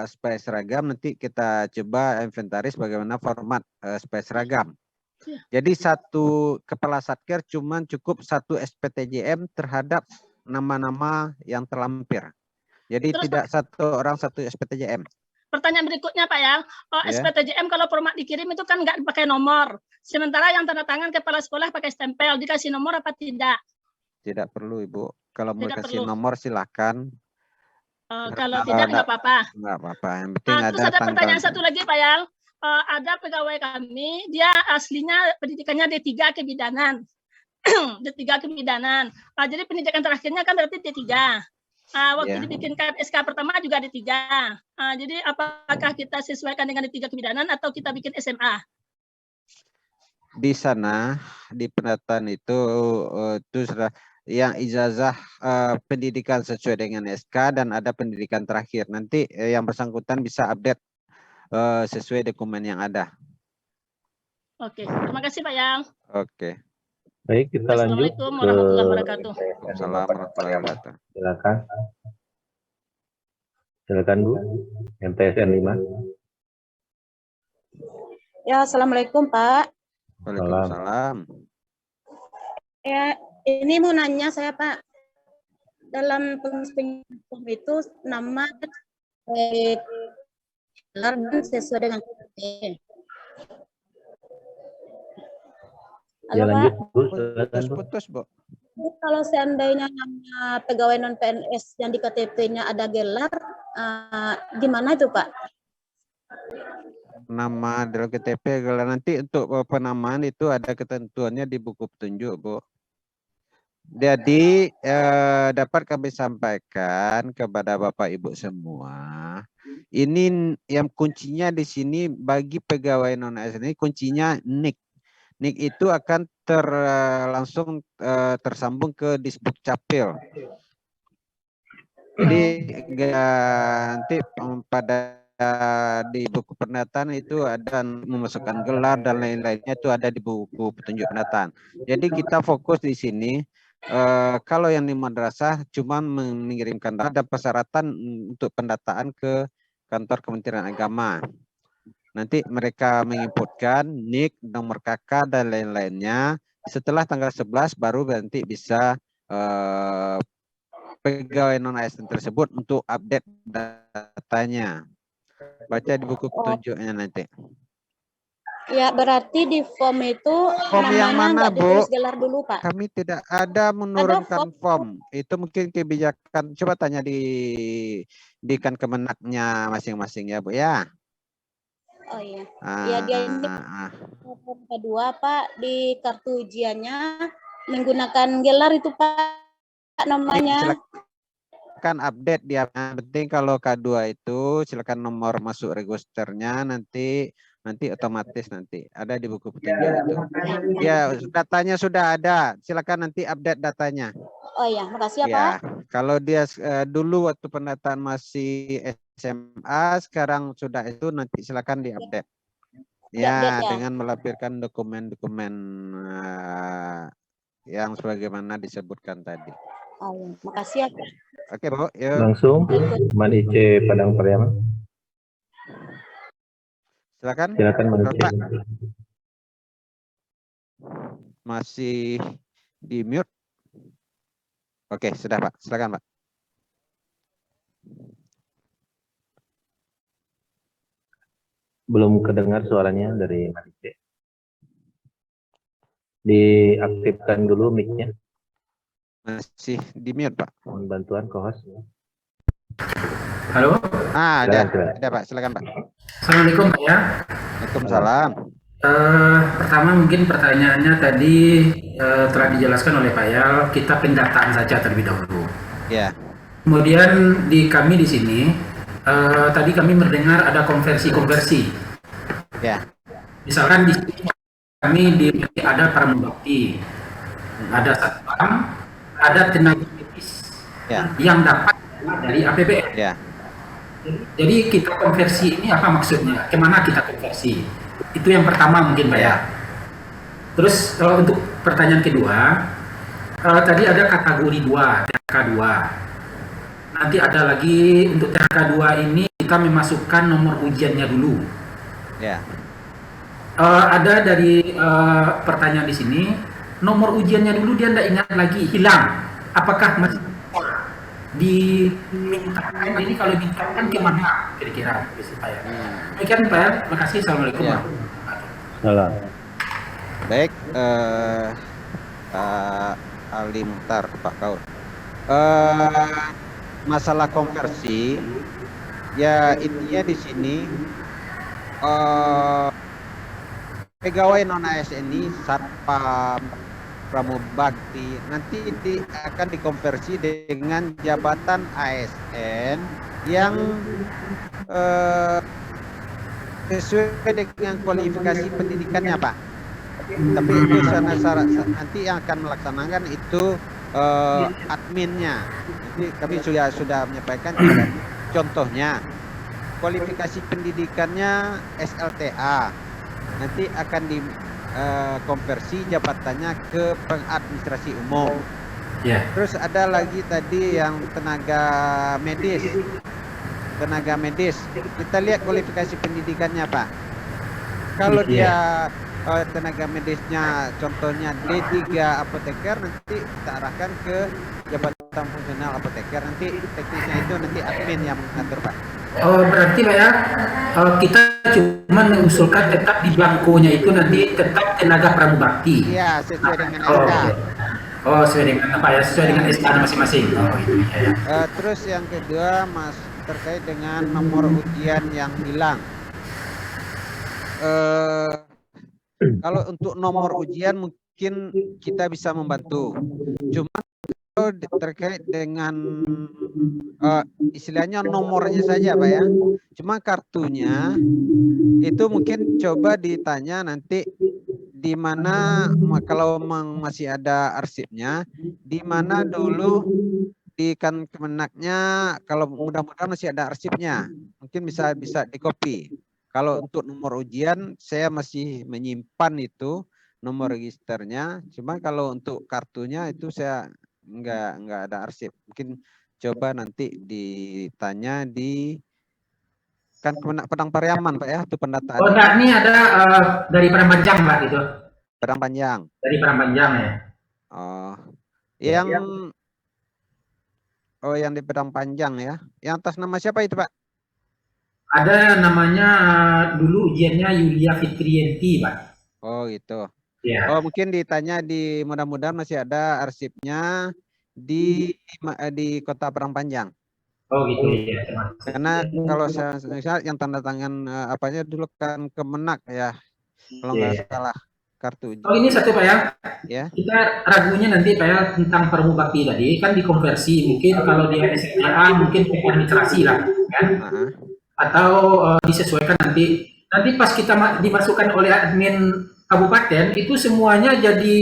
supaya seragam. Nanti kita coba inventaris bagaimana format supaya seragam. Jadi satu kepala satker cukup satu SPTJM terhadap nama-nama yang terlampir. Jadi terus, tidak satu orang satu SPTJM. Pertanyaan berikutnya Pak ya, SPTJM kalau format dikirim itu kan nggak pakai nomor. Sementara yang tanda tangan kepala sekolah pakai stempel, dikasih nomor apa tidak? Tidak perlu Ibu. Kalau mau kasih nomor silakan. Kalau tidak nggak apa-apa. Nggak apa-apa. Yang penting terus ada pertanyaan satu lagi Pak Yal. Ada pegawai kami, dia aslinya pendidikannya D3 kebidanan. D3 kebidanan. Jadi pendidikan terakhirnya kan berarti D3. Waktu dibikinkan SK pertama juga D3. Jadi apakah kita sesuaikan dengan D3 kebidanan atau kita bikin SMA? Di sana, di pendataan itu sudah yang ijazah pendidikan sesuai dengan SK dan ada pendidikan terakhir. Nanti yang bersangkutan bisa update sesuai dokumen yang ada. Oke, terima kasih Pak Yang. Oke. Baik, kita lanjut ke warahmatullahi wabarakatuh. Warahmatullahi wabarakatuh. Silakan Bu, MTSN 5. Ya, assalamualaikum Pak. Waalaikumsalam. Ya, ini mau nanya saya Pak. Dalam pengisian itu nama sesuai dengan Ya, lanjut Bu. Putus Bu. Kalau seandainya nama pegawai non PNS yang di KTP-nya ada gelar, gimana itu Pak? Nama dalam KTP gelar, nanti untuk penamaan itu ada ketentuannya di buku petunjuk Bu. Jadi dapat kami sampaikan kepada Bapak Ibu semua. Ini yang kuncinya di sini bagi pegawai non ASN ini kuncinya NIK. NIK itu akan langsung tersambung ke Disbuk Capil. Jadi nanti pada di buku pendataan itu ada memasukkan gelar dan lain-lainnya itu ada di buku petunjuk pendataan. Jadi kita fokus di sini kalau yang di madrasah cuma mengirimkan data dan persyaratan untuk pendataan ke kantor Kementerian Agama. Nanti mereka menginputkan NIK, nomor KK dan lain-lainnya. Setelah tanggal 11 baru nanti bisa pegawai non-ASN tersebut untuk update datanya. Baca di buku petunjuknya nanti. Ya, berarti di form itu Form yang mana, namanya nggak Bu? ditulis gelar dulu, Pak. Kami tidak ada menurunkan form. Itu mungkin kebijakan. Coba tanya di Kemenaknya masing-masing ya, Bu ya. Oh iya. Ya, dia ini form kedua, Pak, di kartu ujiannya menggunakan gelar itu, Pak, namanya. Silakan update dia. Yang penting kalau K2 itu silakan nomor masuk registernya nanti otomatis nanti ada di buku petunjuk itu. Ya, datanya sudah ada. Silakan nanti update datanya. Oh iya, makasih ya, Ya, Pak. kalau dia dulu waktu pendataan masih SMA, sekarang sudah itu nanti silakan diupdate. Ya, dengan melampirkan dokumen-dokumen yang sebagaimana disebutkan tadi. Oh iya, makasih ya, Pak. Oke, Bu. Yuk. Langsung, Manice Padang Pariaman. Silakan. Silakan Manice. Masih di mute. Oke, sudah Pak. Silakan Pak. Belum kedengar suaranya dari Manice. Diaktifkan dulu mic-nya. Masih di mute Pak. Mohon bantuan co-host. Halo. Ada Pak. Silakan Pak. Assalamualaikum Pak ya. Waalaikumsalam. Pertama mungkin pertanyaannya tadi telah dijelaskan oleh Pak Yal, kita pendataan saja terlebih dahulu. Ya. Kemudian kami di sini tadi kami mendengar ada konversi. Ya. Misalkan di sini kami ada pramugati, ada satpam, ada tenaga medis yang dapat dari APBN. Ya. Jadi kita konversi ini apa maksudnya? Kemana kita konversi? Itu yang pertama mungkin Pak ya. Terus untuk pertanyaan kedua, tadi ada kategori 2, THK 2. Nanti ada lagi untuk THK 2 ini kita memasukkan nomor ujiannya dulu. Ya. Ada dari pertanyaan di sini, nomor ujiannya dulu dia tidak ingat lagi, hilang. Apakah masih dimintakan? Ini kalau dimintakan kemana kira-kira? Demikian Pak ya. Terima kasih. Assalamualaikum. Salam. Baik, Ali Muhtar, Pak Kaur. Masalah konversi, ya intinya di sini pegawai non ASN ini satpam, pramubakti nanti akan dikonversi dengan jabatan ASN yang sesuai dengan kualifikasi pendidikannya Pak. Tapi itu nanti yang akan melaksanakan itu adminnya. Jadi kami sudah menyampaikan contohnya kualifikasi pendidikannya SLTA. Nanti akan dikonversi jabatannya ke pengadministrasi umum. Terus ada lagi tadi yang tenaga medis. Kita lihat kualifikasi pendidikannya Pak. Kalau dia tenaga medisnya contohnya D3 apoteker, nanti kita arahkan ke jabatan fungsional apoteker. Nanti teknisnya itu nanti admin yang mengatur Pak. Oh, berarti Pak ya, kita cuma mengusulkan tetap di blankonya itu nanti tetap tenaga pramubakti. Iya, sesuai dengan SK. Oh, sesuai dengan apa ya? Sesuai dengan SK masing-masing. Oh, itu ya. Terus yang kedua terkait dengan nomor ujian yang hilang. Kalau untuk nomor ujian mungkin kita bisa membantu. Cuma terkait dengan istilahnya nomornya saja Pak ya. Cuma kartunya itu mungkin coba ditanya nanti di mana kalau masih ada arsipnya, di mana dulu di Kemenaknya, kalau mudah-mudahan masih ada arsipnya. Mungkin mungkin bisa di copy. Kalau untuk nomor ujian saya masih menyimpan itu nomor registernya. Cuma kalau untuk kartunya itu saya nggak ada arsip. Mungkin coba nanti ditanya di kan Padang Pariaman Pak ya, itu pendataan. Oh enggak, ini ada dari Padang Panjang Pak gitu. Padang Panjang. Dari Padang Panjang ya. Oh, yang di Padang Panjang ya. Yang atas nama siapa itu Pak? Ada namanya dulu ujiannya Yulia Fitrianti Pak. Oh gitu. Ya. Oh mungkin ditanya di mudah-mudahan masih ada arsipnya di Kota Padang Panjang. Oh gitu ya. Karena kalau saya yang tanda tangan apanya dulu kan Kemenak ya, kalau nggak salah kartu. Oh ini satu Pak ya. Ya. Kita ragunya nanti Pak ya tentang Permubakti tadi kan dikonversi mungkin kalau di SPA mungkin administrasi lah kan. Atau disesuaikan nanti pas kita dimasukkan oleh admin kabupaten itu semuanya jadi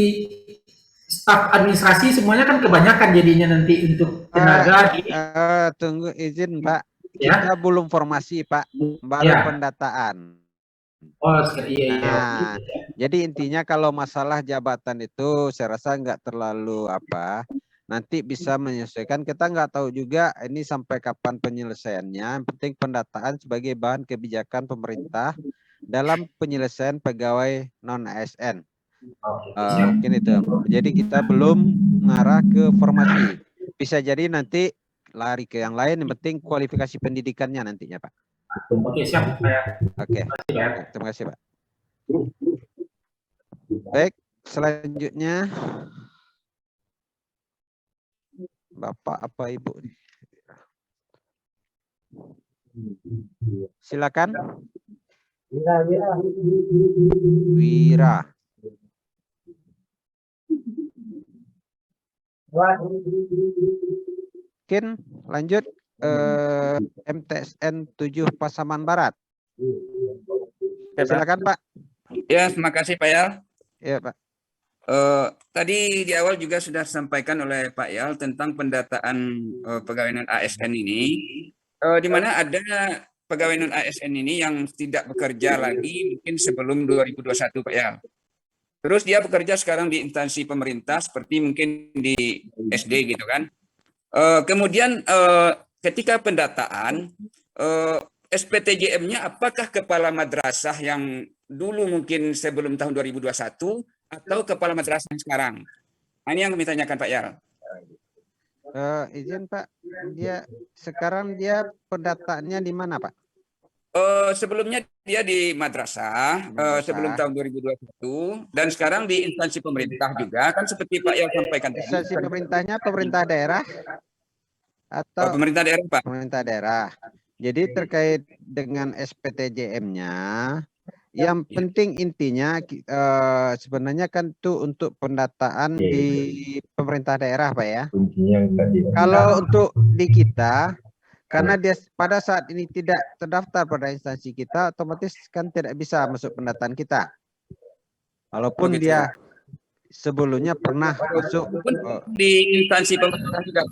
staf administrasi semuanya kan kebanyakan jadinya nanti untuk tenaga. Tunggu izin Pak, ya? Kita belum formasi Pak, baru ya. Pendataan. Oh iya. Nah, jadi intinya kalau masalah jabatan itu saya rasa nggak terlalu nanti bisa menyesuaikan. Kita nggak tahu juga ini sampai kapan penyelesaiannya. Yang penting pendataan sebagai bahan kebijakan pemerintah dalam penyelesaian pegawai non ASN. Mungkin itu. Jadi kita belum mengarah ke formasi. Bisa jadi nanti lari ke yang lain. Yang penting kualifikasi pendidikannya nantinya Pak. Oke siap Pak. Oke. Terima kasih Pak. Baik, selanjutnya Bapak apa Ibu? Silakan. Wira. Mungkin lanjut MTSN 7 Pasaman Barat. Silakan Pak. Ya, terima kasih Pak Yal. Ya Pak. Tadi di awal juga sudah disampaikan oleh Pak Yal tentang pendataan pegawai non ASN ini, di mana ada pegawai non ASN ini yang tidak bekerja lagi mungkin sebelum 2021 Pak Yal. Terus dia bekerja sekarang di instansi pemerintah seperti mungkin di SD gitu kan. Kemudian ketika pendataan SPTJM-nya apakah kepala madrasah yang dulu mungkin sebelum tahun 2021 atau kepala madrasah yang sekarang? Nah, ini yang kami tanyakan Pak Yal. Izin Pak, sekarang dia pendataannya di mana Pak? Sebelumnya dia di madrasah, sebelum tahun 2021 dan sekarang di instansi pemerintah juga kan seperti Pak Yal sampaikan tadi. Instansi pemerintahnya pemerintah daerah atau pemerintah daerah Pak? Pemerintah daerah. Jadi terkait dengan SPTJM-nya, yang penting intinya sebenarnya kan itu untuk pendataan di pemerintah daerah Pak ya. Kalau untuk di kita, karena dia pada saat ini tidak terdaftar pada instansi kita, otomatis kan tidak bisa masuk pendataan kita. Walaupun dia sebelumnya pernah masuk di instansi pemerintah juga.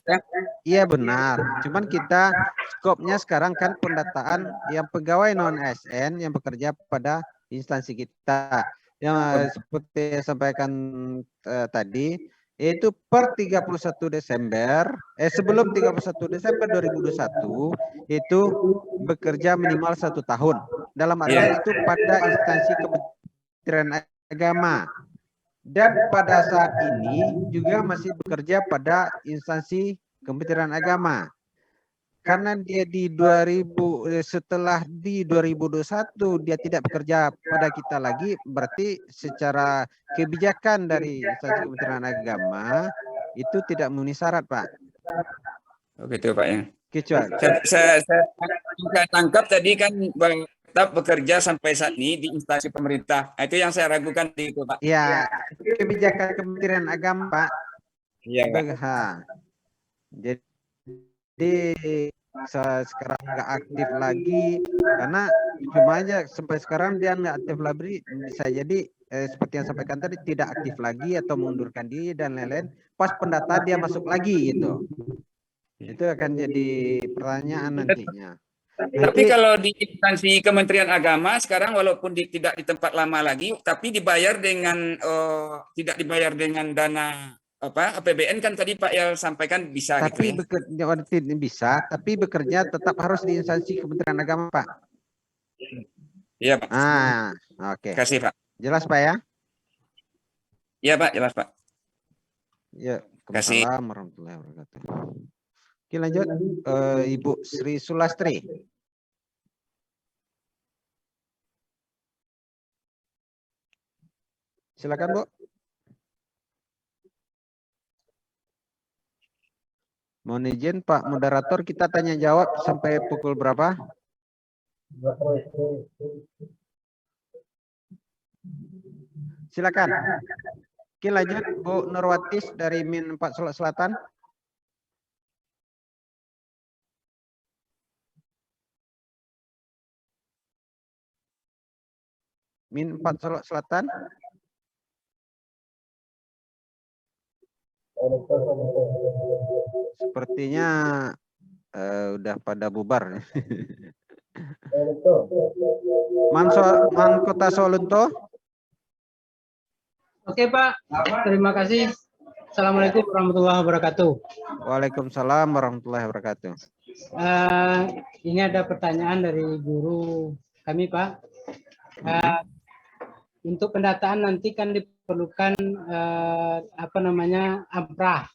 Iya benar. Cuman kita skopnya sekarang kan pendataan yang pegawai non ASN yang bekerja pada instansi kita. Yang seperti yang sampaikan tadi, yaitu per 31 Desember, sebelum 31 Desember 2021, itu bekerja minimal 1 tahun. Dalam artian itu pada instansi Kementerian Agama. Dan pada saat ini juga masih bekerja pada instansi Kementerian Agama. Karena dia setelah di 2021 dia tidak bekerja pada kita lagi, berarti secara kebijakan dari instansi Kementerian Agama itu tidak memenuhi syarat, Pak. Oh gitu Pak ya. Kecuali saya tangkap tadi kan tetap bekerja sampai saat ini di instansi pemerintah. Itu yang saya ragukan itu Pak. Ya, kebijakan Kementerian Agama Pak. Iya Pak. Jadi sekarang nggak aktif lagi karena cuma aja sampai sekarang dia nggak aktif lagi, bisa jadi seperti yang sampaikan tadi tidak aktif lagi atau mengundurkan diri dan lain-lain. Pas pendataan dia masuk lagi gitu. Itu akan jadi pertanyaan nantinya. Tapi kalau di instansi Kementerian Agama sekarang walaupun tidak di tempat lama lagi, tapi dibayar dengan tidak dibayar dengan dana APBN kan tadi Pak Yal sampaikan bisa Tapi gitu ya. bekerja bisa, tapi bekerja tetap harus di instansi Kementerian Agama, Pak. Iya, Pak. Oke. Terima kasih, Pak. Jelas, Pak ya? Iya, Pak, jelas, Pak. Ya, kasih. Waalaikumsalam warahmatullahi wabarakatuh. Oke, lanjut. Ibu Sri Sulastri. Silakan, Bu. Mohon izin Pak Moderator, kita tanya jawab sampai pukul berapa? Silakan. Oke, lanjut Bu Nurwatis dari Min 4 Solok Selatan. Min 4 Solok Selatan. Sepertinya udah pada bubar. Man Kota Solunto. Oke Pak, terima kasih. Assalamualaikum warahmatullahi wabarakatuh. Waalaikumsalam warahmatullahi wabarakatuh. Ini ada pertanyaan dari guru kami Pak. Untuk pendataan nanti kan diperlukan amprah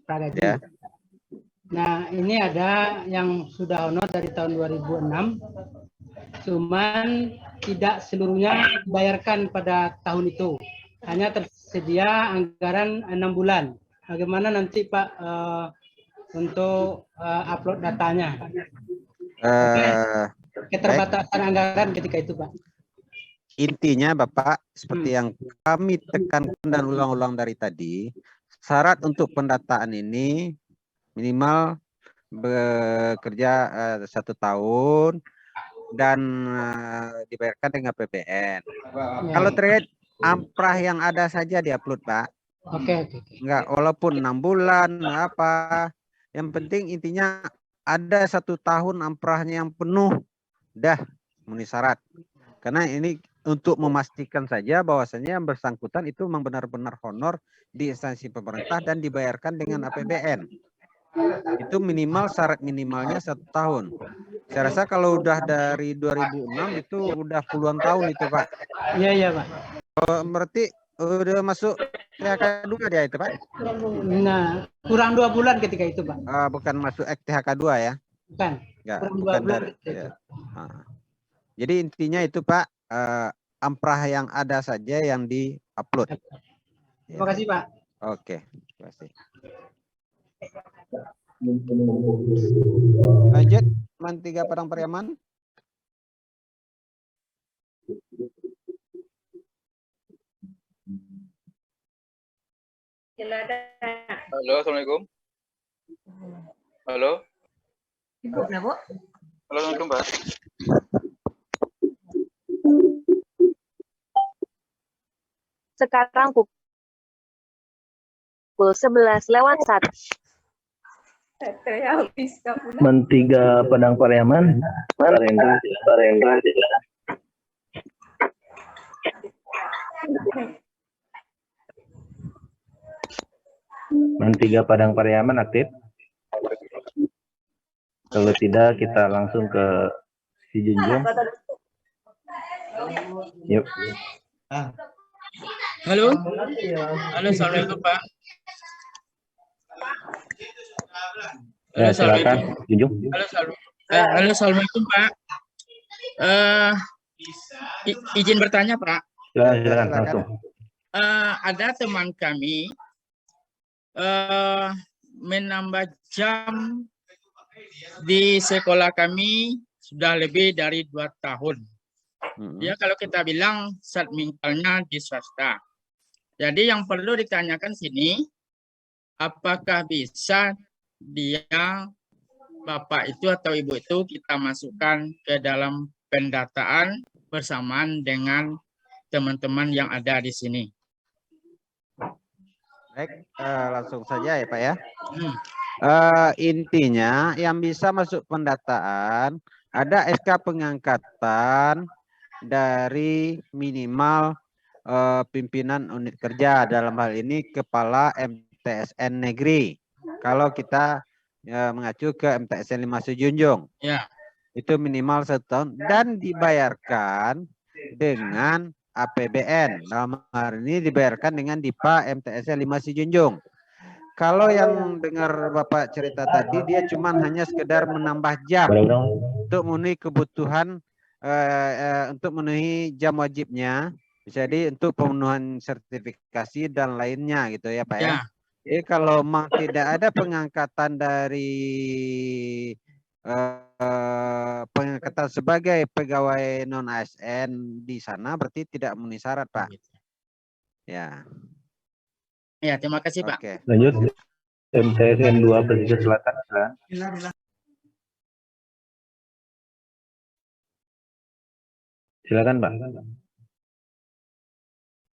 pragaji. Yeah. Nah ini ada yang sudah honor dari tahun 2006, cuman tidak seluruhnya dibayarkan pada tahun itu, hanya tersedia anggaran 6 bulan. Bagaimana nanti Pak untuk upload datanya? Keterbatasan anggaran ketika itu Pak. Intinya Bapak, seperti yang kami tekankan dan ulang-ulang dari tadi, syarat untuk pendataan ini minimal bekerja 1 tahun dan dibayarkan dengan APBN. Kalau terkait amprah yang ada saja diupload Pak. Oke. Enggak, walaupun 6 bulan apa, yang penting intinya ada 1 tahun amprahnya yang penuh, dah memenuhi syarat. Karena ini untuk memastikan saja bahwasanya yang bersangkutan itu memang benar-benar honor di instansi pemerintah dan dibayarkan dengan APBN. Itu minimal, syarat minimalnya 1 tahun. Saya rasa kalau udah dari 2006 itu udah puluhan tahun itu Pak. Iya Pak. Berarti udah masuk THK 2 dia itu Pak? Nah, kurang 2 bulan ketika itu Pak. Bukan masuk THK 2 ya? Bukan. Enggak, kurang bukan 2 bulan. Ya. Jadi intinya itu Pak, amprah yang ada saja yang di-upload. Terima kasih Pak. Oke, terima kasih. Lanjut, Man 3 Padang Pariaman. Halo, Assalamualaikum. Halo. Ibu, Bu. Halo, Assalamualaikum Pak. Sekarang pukul 11:01. Man 3 Padang Pariaman. Parendra. Man 3 Padang Pariaman aktif. Kalau tidak kita langsung ke si Junjung. Yuk. Halo. Halo, Assalamualaikum Pak. Ya, silakan Junjung. Halo, Assalamualaikum Pak. Izin bertanya Pak. Silakan langsung. Ada teman kami menambah jam di sekolah kami sudah lebih dari 2 tahun. Ya kalau kita bilang satminkalnya di swasta. Jadi yang perlu ditanyakan sini, apakah bisa dia bapak itu atau ibu itu kita masukkan ke dalam pendataan bersamaan dengan teman-teman yang ada di sini. Baik, langsung saja ya Pak ya. Intinya yang bisa masuk pendataan ada SK pengangkatan dari minimal pimpinan unit kerja, dalam hal ini kepala MTSN negeri. Kalau kita mengacu ke MTSN 5 Sejunjung, itu minimal 1 tahun dan dibayarkan dengan APBN. Dalam hal ini dibayarkan dengan DIPA MTSN 5 Sejunjung. Kalau yang dengar Bapak cerita tadi, dia cuma hanya sekedar menambah jam untuk memenuhi kebutuhan, untuk memenuhi jam wajibnya. Jadi untuk pemenuhan sertifikasi dan lainnya gitu ya Pak ya. Jadi kalau memang tidak ada pengangkatan dari pengangkatan sebagai pegawai non ASN di sana, berarti tidak memenuhi syarat Pak. Ya. Ya, terima kasih Pak. Oke. Lanjut. MTSN 2 Pesisir Selatan. Silakan Pak.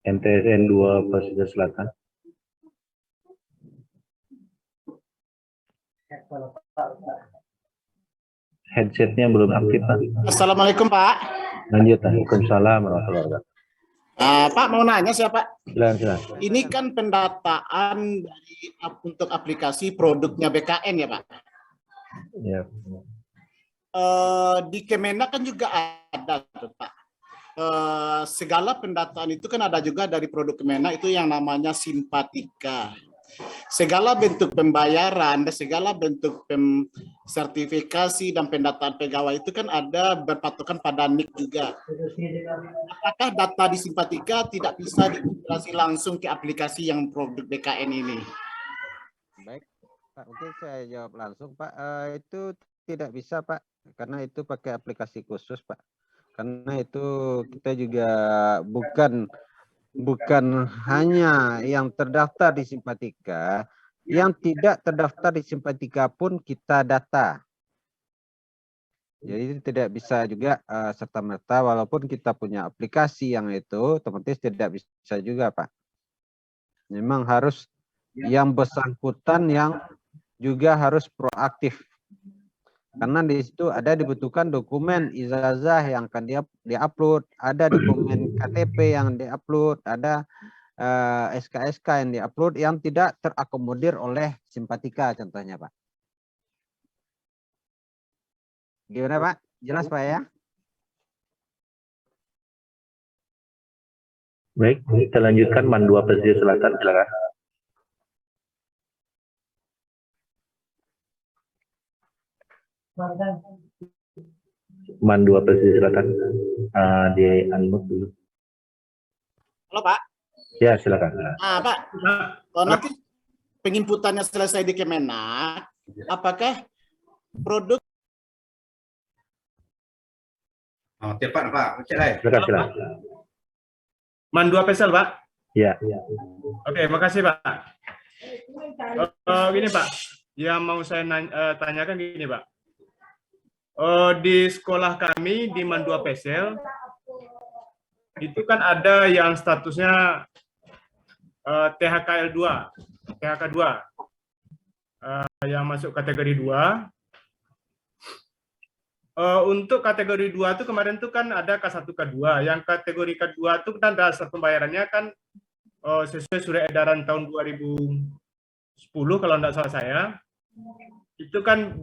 MTSN 2 Pesisir Selatan. Headsetnya belum aktif Pak. Assalamualaikum Pak. Lanjut. Waalaikumsalam warahmatullahi wabarakatuh. Pak mau nanya siapa? Silakan. Ini kan pendataan dari untuk aplikasi produknya BKN ya Pak. Ya. Di Kemenak kan juga ada Pak. Segala pendataan itu kan ada juga dari produk Kemenak itu yang namanya Simpatika. Segala bentuk pembayaran dan segala bentuk sertifikasi dan pendataan pegawai itu kan ada berpatokan pada NIK juga. Apakah data di Simpatika tidak bisa diintegrasi langsung ke aplikasi yang produk BKN ini? Baik, Pak, mungkin saya jawab langsung Pak. Itu tidak bisa Pak, karena itu pakai aplikasi khusus Pak. Karena itu kita juga bukan hanya yang terdaftar di Simpatika, yang tidak terdaftar di Simpatika pun kita data. Jadi tidak bisa juga serta-merta, walaupun kita punya aplikasi yang itu, otomatis tidak bisa juga Pak. Memang harus yang bersangkutan yang juga harus proaktif. Karena di situ ada dibutuhkan dokumen ijazah yang akan diupload, ada dokumen KTP yang diupload, ada SK-SK yang diupload yang tidak terakomodir oleh Simpatika contohnya Pak. Gimana Pak? Jelas Pak ya? Baik, kita lanjutkan MAN 2 Pesisir Selatan, silakan. MAN 2 Pesisir Selatan, di unmute dulu. Halo Pak. Ya, silakan. Pak, kalau nanti penginputannya selesai di Kemenak, apakah produk cepat Pak, silakan. MAN 2 Pesel Pak. Ya. Oke, makasih Pak. Gini Pak, yang mau saya tanyakan gini Pak. Di sekolah kami di MAN 2 Pesel itu kan ada yang statusnya THKL 2, THK 2 yang masuk kategori 2. Untuk kategori 2 itu kemarin tuh kan ada K1 K2. Yang kategori K2 itu kan dasar pembayarannya kan sesuai surat edaran tahun 2010 kalau tidak salah saya. Itu kan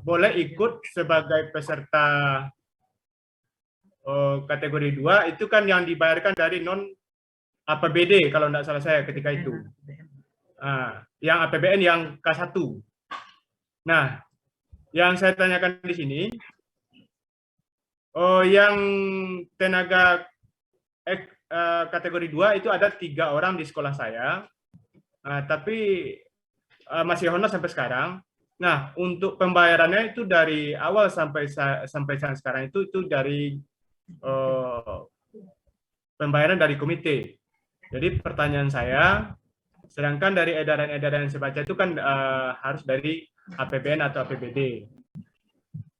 boleh ikut sebagai peserta kategori 2 itu kan yang dibayarkan dari non APBD kalau tidak salah saya ketika itu. Yang APBN yang K1. Nah, yang saya tanyakan di sini, yang tenaga kategori 2 itu ada 3 orang di sekolah saya, tapi masih honor sampai sekarang. Nah, untuk pembayarannya itu dari awal sampai sekarang itu dari pembayaran dari komite. Jadi pertanyaan saya, sedangkan dari edaran-edaran yang saya baca itu kan harus dari APBN atau APBD.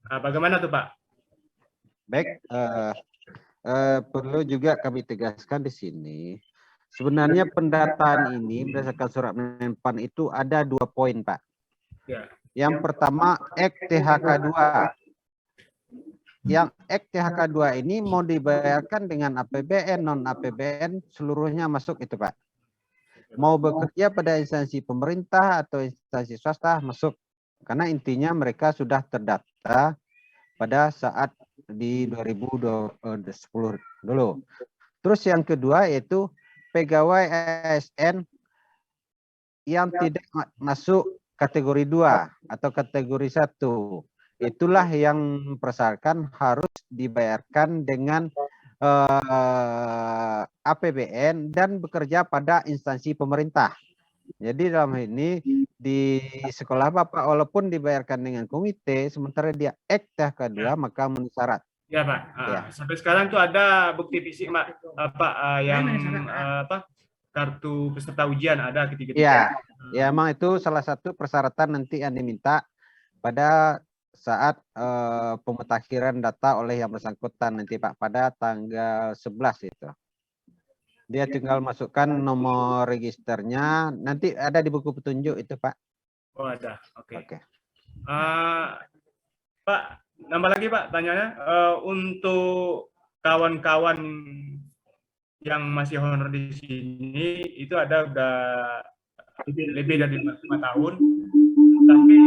Bagaimana tuh Pak? Baik, perlu juga kami tegaskan di sini. Sebenarnya pendataan ini berdasarkan surat Menpan itu ada 2 poin Pak. Ya. Yang pertama, THK 2. yang THK2 ini mau dibayarkan dengan APBN, non APBN, seluruhnya masuk itu Pak. Mau bekerja pada instansi pemerintah atau instansi swasta masuk. Karena intinya mereka sudah terdaftar pada saat di 2010 dulu. Terus yang kedua yaitu pegawai ASN yang tidak masuk kategori 2 atau kategori 1. Itulah yang mempersyaratkan harus dibayarkan dengan APBN dan bekerja pada instansi pemerintah. Jadi dalam hal ini di sekolah Bapak walaupun dibayarkan dengan komite, sementara dia THK2 maka memenuhi syarat. Ya Pak. Ya. Sampai sekarang tuh ada bukti fisik yang kartu peserta ujian ada ketiga. Ya, emang itu salah satu persyaratan nanti yang diminta pada saat pemutakhiran data oleh yang bersangkutan nanti Pak pada tanggal 11 itu. Dia tinggal masukkan nomor registernya, nanti ada di buku petunjuk itu Pak. Oh ada, oke. Pak, nambah lagi Pak tanyanya, untuk kawan-kawan yang masih honor di sini itu ada udah lebih dari 5 tahun, tapi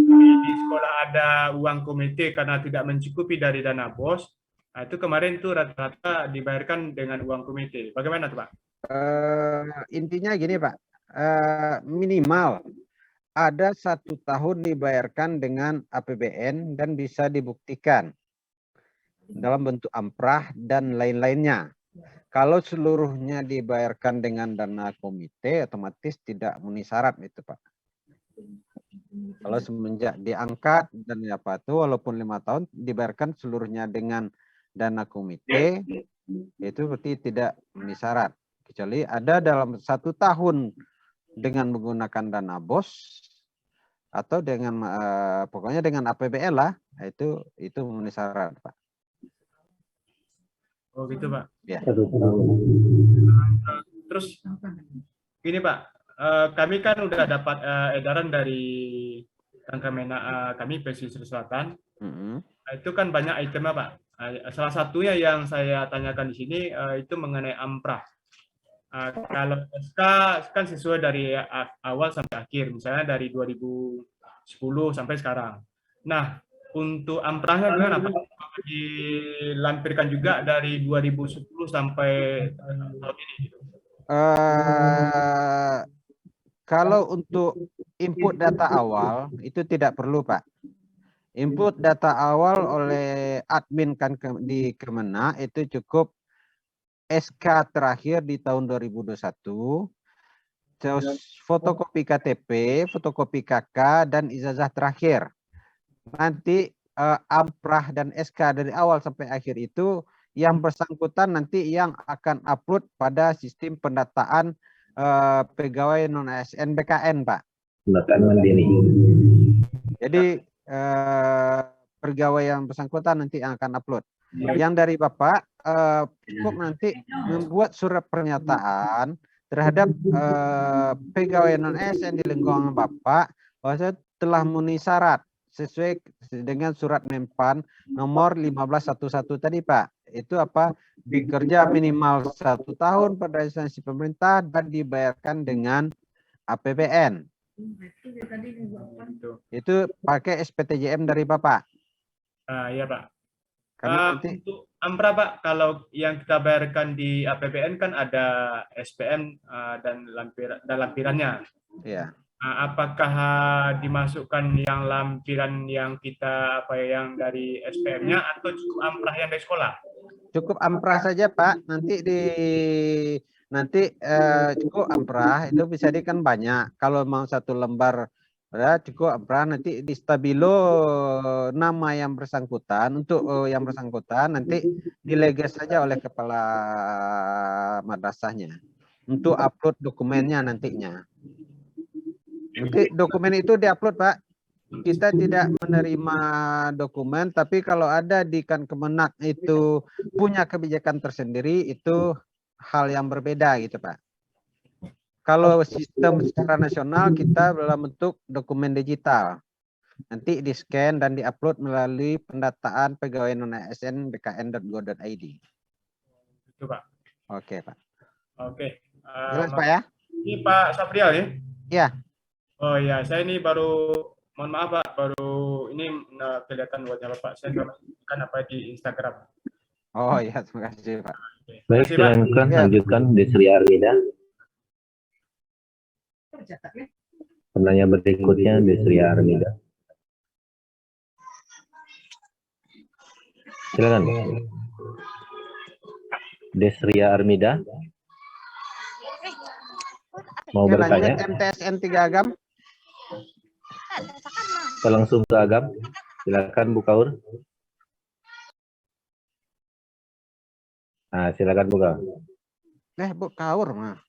di sekolah ada uang komite karena tidak mencukupi dari dana BOS. Nah, itu kemarin tuh rata-rata dibayarkan dengan uang komite. Bagaimana tuh Pak? Intinya gini Pak, minimal ada 1 tahun dibayarkan dengan APBN dan bisa dibuktikan dalam bentuk amprah dan lain-lainnya. Kalau seluruhnya dibayarkan dengan dana komite, otomatis tidak memenuhi syarat itu Pak. Kalau semenjak diangkat dan apa itu, walaupun 5 tahun dibayarkan seluruhnya dengan dana komite, itu berarti tidak memenuhi syarat. Kecuali ada dalam 1 tahun dengan menggunakan dana BOS atau dengan pokoknya dengan APBN lah, itu memenuhi syarat Pak. Oh gitu Pak. Ya. Terus gini Pak, kami kan udah dapat edaran dari Tangkamena kami pesisir selatan. Itu kan banyak itemnya Pak. Salah satunya yang saya tanyakan di sini itu mengenai amprah. Kalau SK kan sesuai dari awal sampai akhir, misalnya dari 2010 sampai sekarang. Nah, untuk amprahnya gimana Pak? Dilampirkan juga dari 2010 sampai tahun ini? Kalau untuk input data awal itu tidak perlu Pak. Input data awal oleh admin kan di Kemenak itu cukup SK terakhir di tahun 2021, terus fotokopi KTP, fotokopi KK, dan ijazah terakhir. Nanti amprah dan SK dari awal sampai akhir itu yang bersangkutan nanti yang akan upload pada sistem pendataan pegawai non ASN BKN Pak. Pendataan mandiri. Jadi pegawai yang bersangkutan nanti yang akan upload. Yang dari Bapak cukup nanti membuat surat pernyataan terhadap pegawai non ASN di lingkungan Bapak bahwa telah memenuhi syarat sesuai dengan surat Menpan nomor 1511 tadi Pak. Itu apa? Bekerja minimal 1 tahun pada instansi pemerintah dan dibayarkan dengan APBN. Itu pakai SPTJM dari Bapak. Iya Pak. Nanti... Untuk amprah Pak, kalau yang kita bayarkan di APBN kan ada SPM dan lampirannya. Iya. Apakah dimasukkan yang lampiran yang kita yang dari SPM-nya atau cukup amprah yang dari sekolah? Cukup amprah saja Pak. Nanti cukup amprah itu bisa kan banyak. Kalau mau 1 lembar cukup amprah, nanti di stabilo nama yang bersangkutan untuk yang bersangkutan nanti dileges saja oleh kepala madrasahnya untuk upload dokumennya nantinya. Nanti dokumen itu diupload Pak. Kita tidak menerima dokumen, tapi kalau ada di Kemenak itu punya kebijakan tersendiri, itu hal yang berbeda gitu Pak. Kalau sistem secara nasional kita dalam bentuk dokumen digital. nanti di-scan dan di-upload melalui pendataan pegawai non-ASN bkn.go.id. Itu Pak. Oke Pak. Oke. Jelas Pak ya? Ini Pak Saprial ya? Ya. Oh ya, saya ini baru, mohon maaf Pak, baru ini kelihatan wajah Bapak. Saya kan apa di Instagram. Oh ya, terima kasih Pak. Baik, silakan lanjutkan Desri Armida. Penanya berikutnya Desri Armida. Silakan. Desria Armida. Mau bertanya? MTSN 3 Agam. Kita langsung ke Agam. Silakan Bu Kaur. Nah, silakan Bu Kaur. Bu Kaur mah.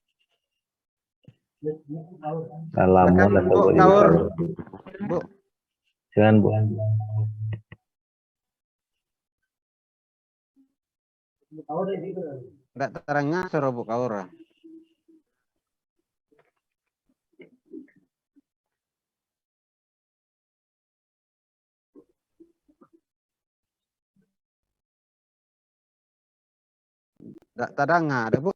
Alamun atau Bu Kaur. Bu. Silakan Bu. Nggak terengah suruh Bu Kaur. Nggak terengah ada Bu.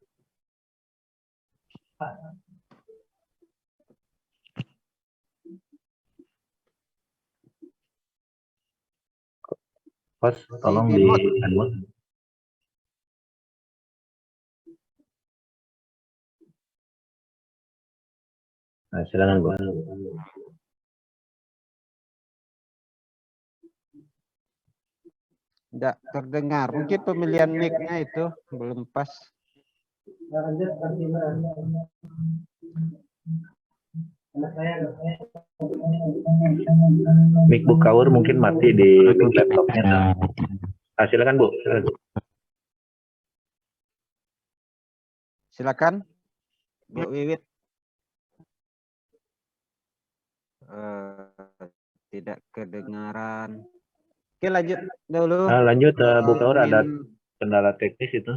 Pas, tolong di unmute. Nah, silakan Bu. Tidak terdengar. Mungkin pemilihan mic-nya itu belum pas. Mic Bu Kaur mungkin mati di laptopnya. Ah, silakan Bu. Silakan. Silakan Bu Wiwit. Tidak kedengaran. Oke, lanjut dulu. Lanjut Bu Kaur, ada kendala teknis itu.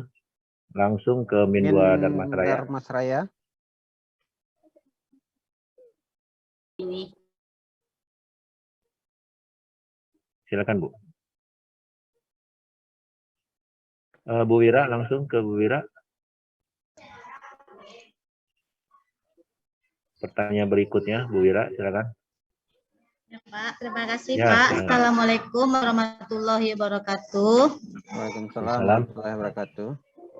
Langsung ke Min 2 Dharmasraya. Dharmasraya. Ini. Silakan Bu. Bu Wira, langsung ke Bu Wira. Pertanyaan berikutnya, Bu Wira, silakan. Ya, Pak, terima kasih Ya, Pak. silakan. Assalamualaikum warahmatullahi wabarakatuh. Waalaikumsalam warahmatullahi wabarakatuh.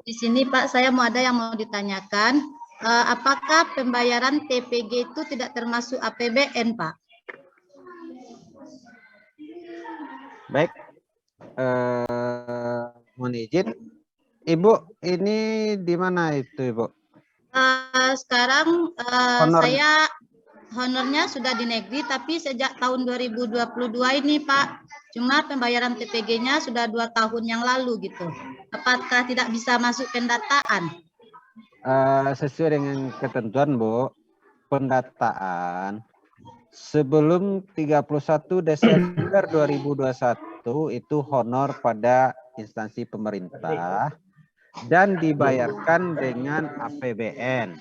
Di sini Pak, saya ada yang mau ditanyakan. Apakah pembayaran TPG itu tidak termasuk APBN, Pak? Baik. Mohon izin. Ibu, ini di mana itu, Ibu? Sekarang Honor. saya honornya sudah di negeri, tapi sejak tahun 2022 ini Pak, cuma pembayaran TPG-nya sudah 2 tahun yang lalu gitu. Apakah tidak bisa masuk pendataan? Sesuai dengan ketentuan Bu, pendataan sebelum 31 Desember 2021 itu honor pada instansi pemerintah dan dibayarkan dengan APBN.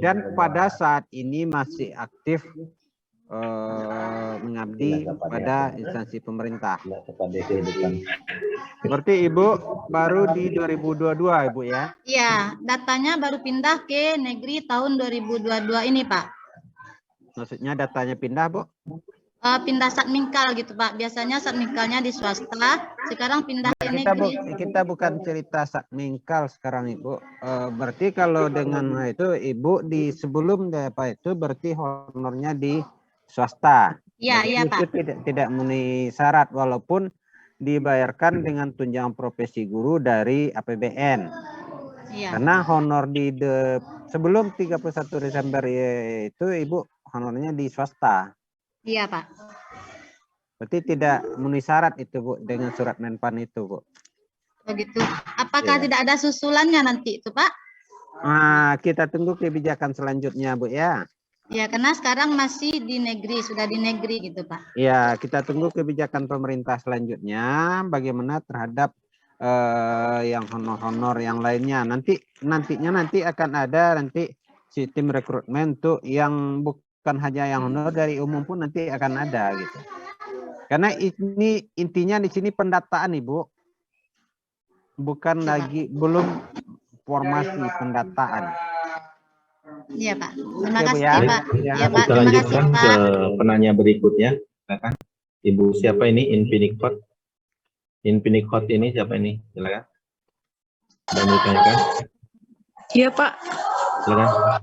Dan pada saat ini masih aktif mengabdi pada instansi pemerintah. Berarti Ibu baru di 2022 Ibu ya? Iya, datanya baru pindah ke negeri tahun 2022 ini Pak. Maksudnya datanya pindah Bu? Pindah satmingkal gitu Pak. Biasanya satmingkalnya di swasta, sekarang pindah ke negeri. Kita bukan cerita satmingkal sekarang Ibu. Berarti kalau dengan itu Ibu di sebelum apa itu berarti honornya di swasta. Iya, iya itu Pak. tidak memenuhi syarat walaupun dibayarkan dengan tunjangan profesi guru dari APBN. Iya. Karena honor di sebelum 31 Desember itu Ibu honornya di swasta. Iya Pak. Berarti tidak memenuhi syarat itu Bu dengan surat Menpan itu Bu. Begitu. Apakah tidak ada susulannya nanti itu Pak? Kita tunggu kebijakan selanjutnya Bu ya. Ya, karena sekarang masih di negeri, sudah di negeri gitu Pak. Ya, kita tunggu kebijakan pemerintah selanjutnya bagaimana terhadap yang honor-honor yang lainnya. Nantinya akan ada nanti sistem rekrutmen untuk yang bukan hanya yang honor, dari umum pun nanti akan ada gitu. Karena ini intinya di sini pendataan Ibu, bukan lagi belum formasi pendataan. Iya Pak. Terima Oke, Bu, kasih ya. Pak. Ya. Iya Pak. Kita Terima kasih lanjutkan ke Pak. penanya berikutnya. Silakan. Ibu siapa ini? Infinicot. Infinicot ini siapa ini? Silakan. Dan ditanyakan. Iya Pak. Silakan.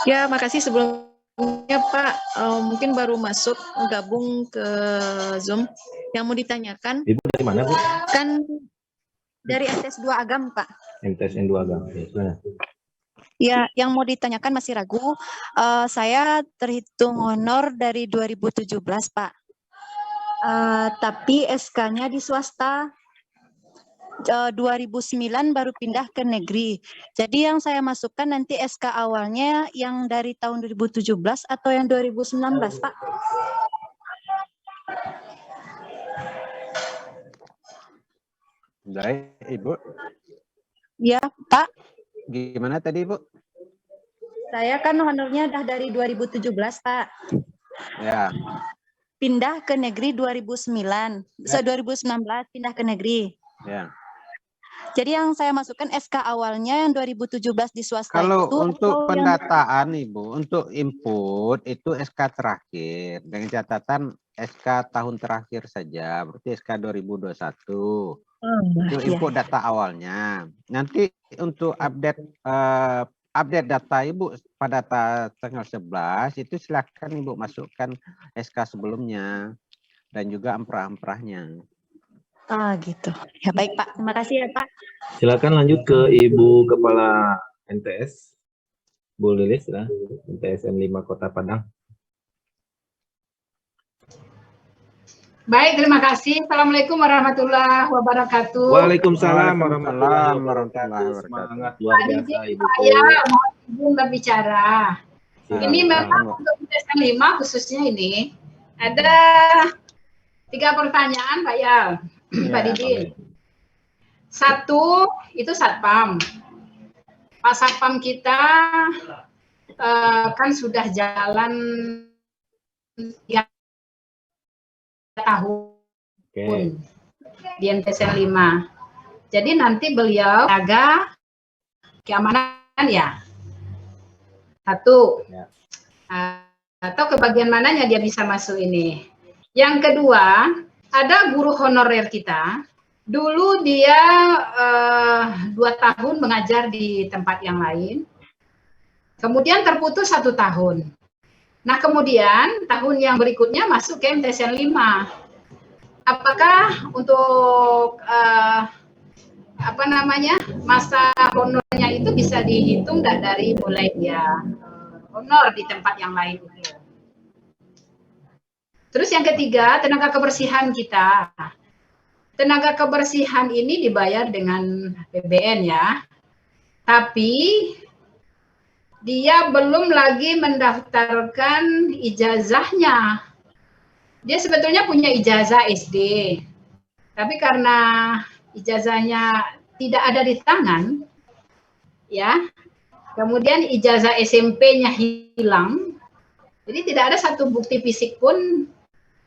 Ya, makasih sebelumnya Pak. Mungkin baru masuk gabung ke Zoom. Yang mau ditanyakan Ibu dari mana, Bu? kan dari MTS 2 Agam Pak. MTSN 2 Agam. Ya, silakan. Ya, yang mau ditanyakan masih ragu. Saya terhitung honor dari 2017 Pak. Tapi SK-nya di swasta. 2009 baru pindah ke negeri. Jadi yang saya masukkan nanti SK awalnya yang dari tahun 2017 atau yang 2019, Pak? Baik, Ibu. Ya, Pak. Gimana tadi, Bu? Saya kan honornya udah dari 2017, Pak. Ya. Pindah ke negeri 2009. Ya. 2019 pindah ke negeri. Ya. Jadi yang saya masukkan SK awalnya yang 2017 di swasta Kalau itu untuk atau pendataan Ibu, untuk input itu SK terakhir dengan catatan SK tahun terakhir saja, berarti SK 2021. Itu input data awalnya. Nanti untuk update data Ibu pada tanggal 11 itu silakan Ibu masukkan SK sebelumnya dan juga amprah-amprahnya. gitu. Ya baik Pak, terima kasih ya Pak. Silakan lanjut ke Ibu Kepala MTS, Bu Lilis, ya. MTSN 5 Kota Padang. Baik, terima kasih. Assalamualaikum warahmatullahi wabarakatuh. Waalaikumsalam warahmatullahi wabarakatuh. Semangat luar biasa Ibu. Saya mohon izin berbicara. Silakan. Ini memang untuk MTSN 5 khususnya ini ada 3 pertanyaan Pak Yal, Pak Didin. 1 itu Satpam. Pak Satpam kita kan sudah jalan 3 tahun di MTSN 5. Jadi nanti beliau jaga keamanan ya. 1. Atau ke bagian mananya dia bisa masuk ini. Yang kedua, ada guru honorer kita. Dulu dia 2 tahun mengajar di tempat yang lain. Kemudian terputus 1 tahun. Nah, kemudian tahun yang berikutnya masuk ke MTSN 5. Apakah untuk masa honornya itu bisa dihitung dari mulai dia honor di tempat yang lain itu? Terus yang ketiga, tenaga kebersihan kita. Tenaga kebersihan ini dibayar dengan PBN ya. Tapi dia belum lagi mendaftarkan ijazahnya. Dia sebetulnya punya ijazah SD. Tapi karena ijazahnya tidak ada di tangan, ya. Kemudian ijazah SMP-nya hilang. Jadi tidak ada satu bukti fisik pun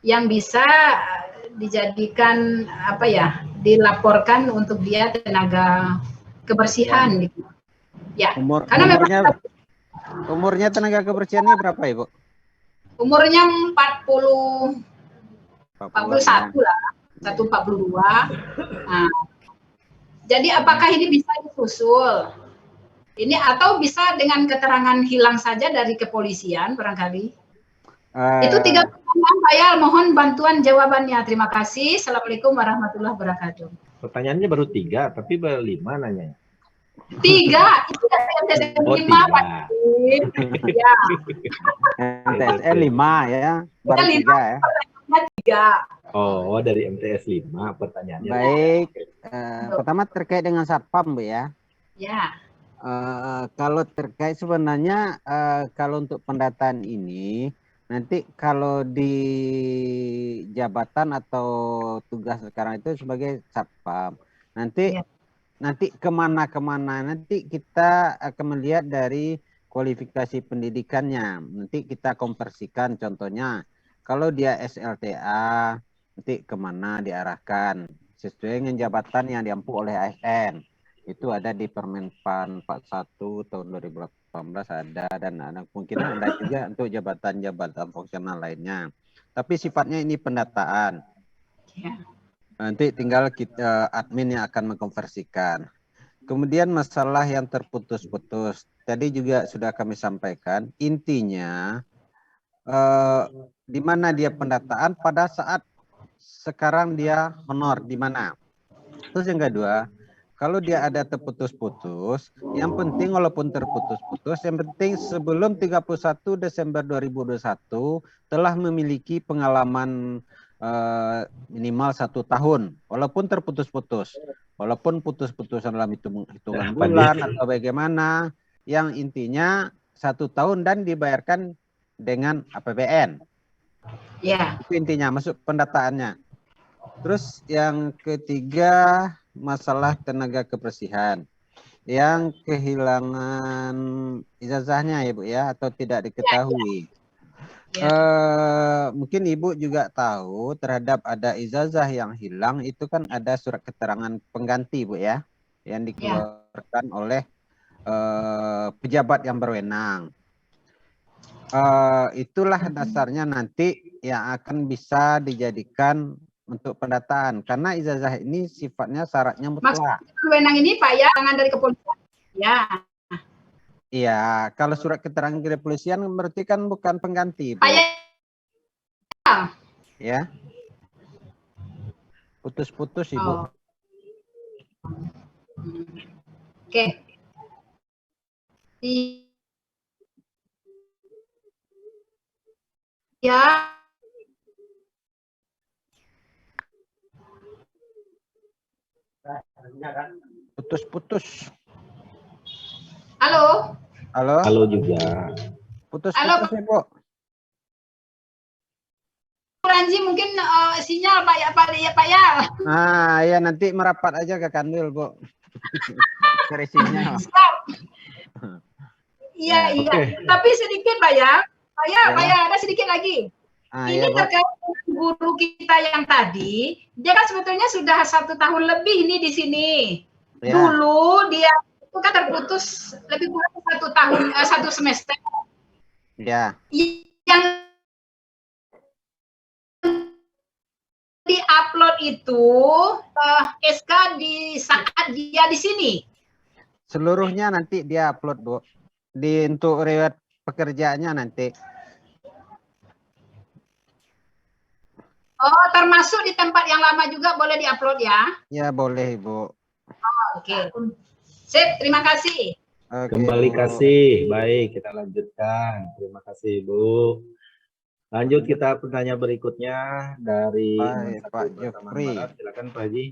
yang bisa dijadikan dilaporkan untuk dia tenaga kebersihan gitu. Ya. Umurnya tenaga kebersihannya berapa, Ibu? Umurnya 41 lah, 142. Nah, jadi apakah ini bisa disusul? Ini atau bisa dengan keterangan hilang saja dari kepolisian barangkali? Itu 3 pertanyaan, Pak Yal. Mohon bantuan jawabannya. Terima kasih. Assalamualaikum warahmatullahi wabarakatuh. Pertanyaannya baru 3, tapi baru 5 nanya. 3, itu dari MTSN 5, Pak. Ya. MTSN 5 ya, baru 3 ya. 3. Oh, dari MTS 5 pertanyaannya. Baik, pertama terkait dengan Satpam, Bu ya. Ya. Kalau terkait sebenarnya kalau untuk pendataan ini nanti kalau di jabatan atau tugas sekarang itu sebagai Satpam. Nanti kemana nanti kita akan melihat dari kualifikasi pendidikannya. Nanti kita konversikan, contohnya kalau dia SLTA, nanti kemana diarahkan sesuai dengan jabatan yang diampu oleh ASN. Itu ada di Permenpan 41 tahun 2018 ada, dan ada kemungkinan ada juga untuk jabatan-jabatan fungsional lainnya. Tapi sifatnya ini pendataan. Nanti tinggal kita admin yang akan mengkonversikan. Kemudian masalah yang terputus-putus. Tadi juga sudah kami sampaikan, intinya di mana dia pendataan pada saat sekarang dia honor di mana. Terus yang kedua, kalau dia ada terputus-putus, yang penting walaupun terputus-putus, yang penting sebelum 31 Desember 2021 telah memiliki pengalaman minimal 1 tahun, walaupun terputus-putus, walaupun putus-putusan dalam hitungan bulan atau bagaimana, yang intinya 1 tahun dan dibayarkan dengan APBN. Ya. Itu intinya, masuk pendataannya. Terus yang ketiga, masalah tenaga kebersihan yang kehilangan ijazahnya ya Bu ya, atau tidak diketahui. Mungkin Ibu juga tahu terhadap ada ijazah yang hilang itu kan ada surat keterangan pengganti Bu ya, yang dikeluarkan oleh pejabat yang berwenang. Itulah dasarnya nanti yang akan bisa dijadikan untuk pendataan, karena ijazah ini sifatnya syaratnya mutlak. Maksudnya wewenang ini Pak ya, tangan dari kepolisian. Ya. Iya, kalau surat keterangan kepolisian berarti kan bukan pengganti. Pak ya. Ya. Putus-putus Ibu. Oke. Ya. Putus-putus. Halo. Halo. Halo juga. Putus-putus Ibu. Ranji mungkin sinyal Pak ya, Pak ya. Nah, ya nanti merapat aja ke Kandil, Bu. Cari sinyal. Iya, iya. Tapi sedikit Pak ya. Pak ya, ada sedikit lagi. Ini ya, terkait dengan guru kita yang tadi, dia kan sebetulnya sudah 1 tahun lebih ini di sini. Ya. Dulu dia itu kan terputus lebih kurang 1 tahun, 1 semester. Ya. Yang di-upload itu SK di saat dia di sini. Seluruhnya nanti dia upload, Bu. Untuk riwayat pekerjaannya nanti. Oh, termasuk di tempat yang lama juga boleh di-upload ya? Ya, boleh, Ibu. Oh, oke. Sip, terima kasih. Kembali kasih. Baik, kita lanjutkan. Terima kasih, Bu. Lanjut kita penanya berikutnya dari Pak Jeffrey. Silakan Pak Haji.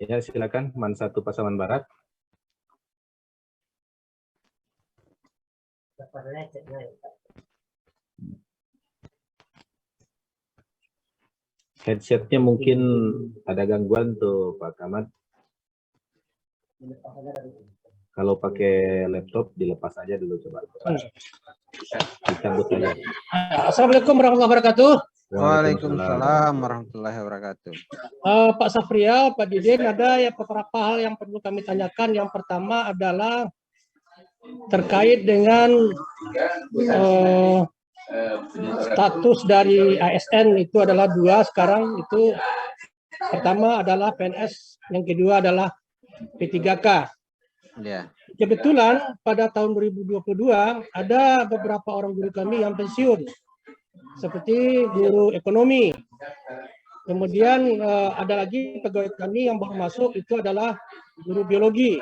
Ya, silakan Man 1 Pasaman Barat. Headsetnya mungkin ada gangguan tuh Pak Kamat. Kalau pakai laptop dilepas aja dulu coba. Dicabut aja. Assalamualaikum warahmatullahi wabarakatuh. Waalaikumsalam warahmatullahi wabarakatuh. Pak Safrial, Pak Didin, ada ya beberapa hal yang perlu kami tanyakan. Yang pertama adalah terkait dengan status dari ASN itu adalah 2 sekarang. Itu pertama adalah PNS, yang kedua adalah P3K. Ya. Kebetulan pada tahun 2022 ada beberapa orang guru kami yang pensiun, seperti guru ekonomi. Kemudian ada lagi pegawai kami yang baru masuk, itu adalah guru biologi.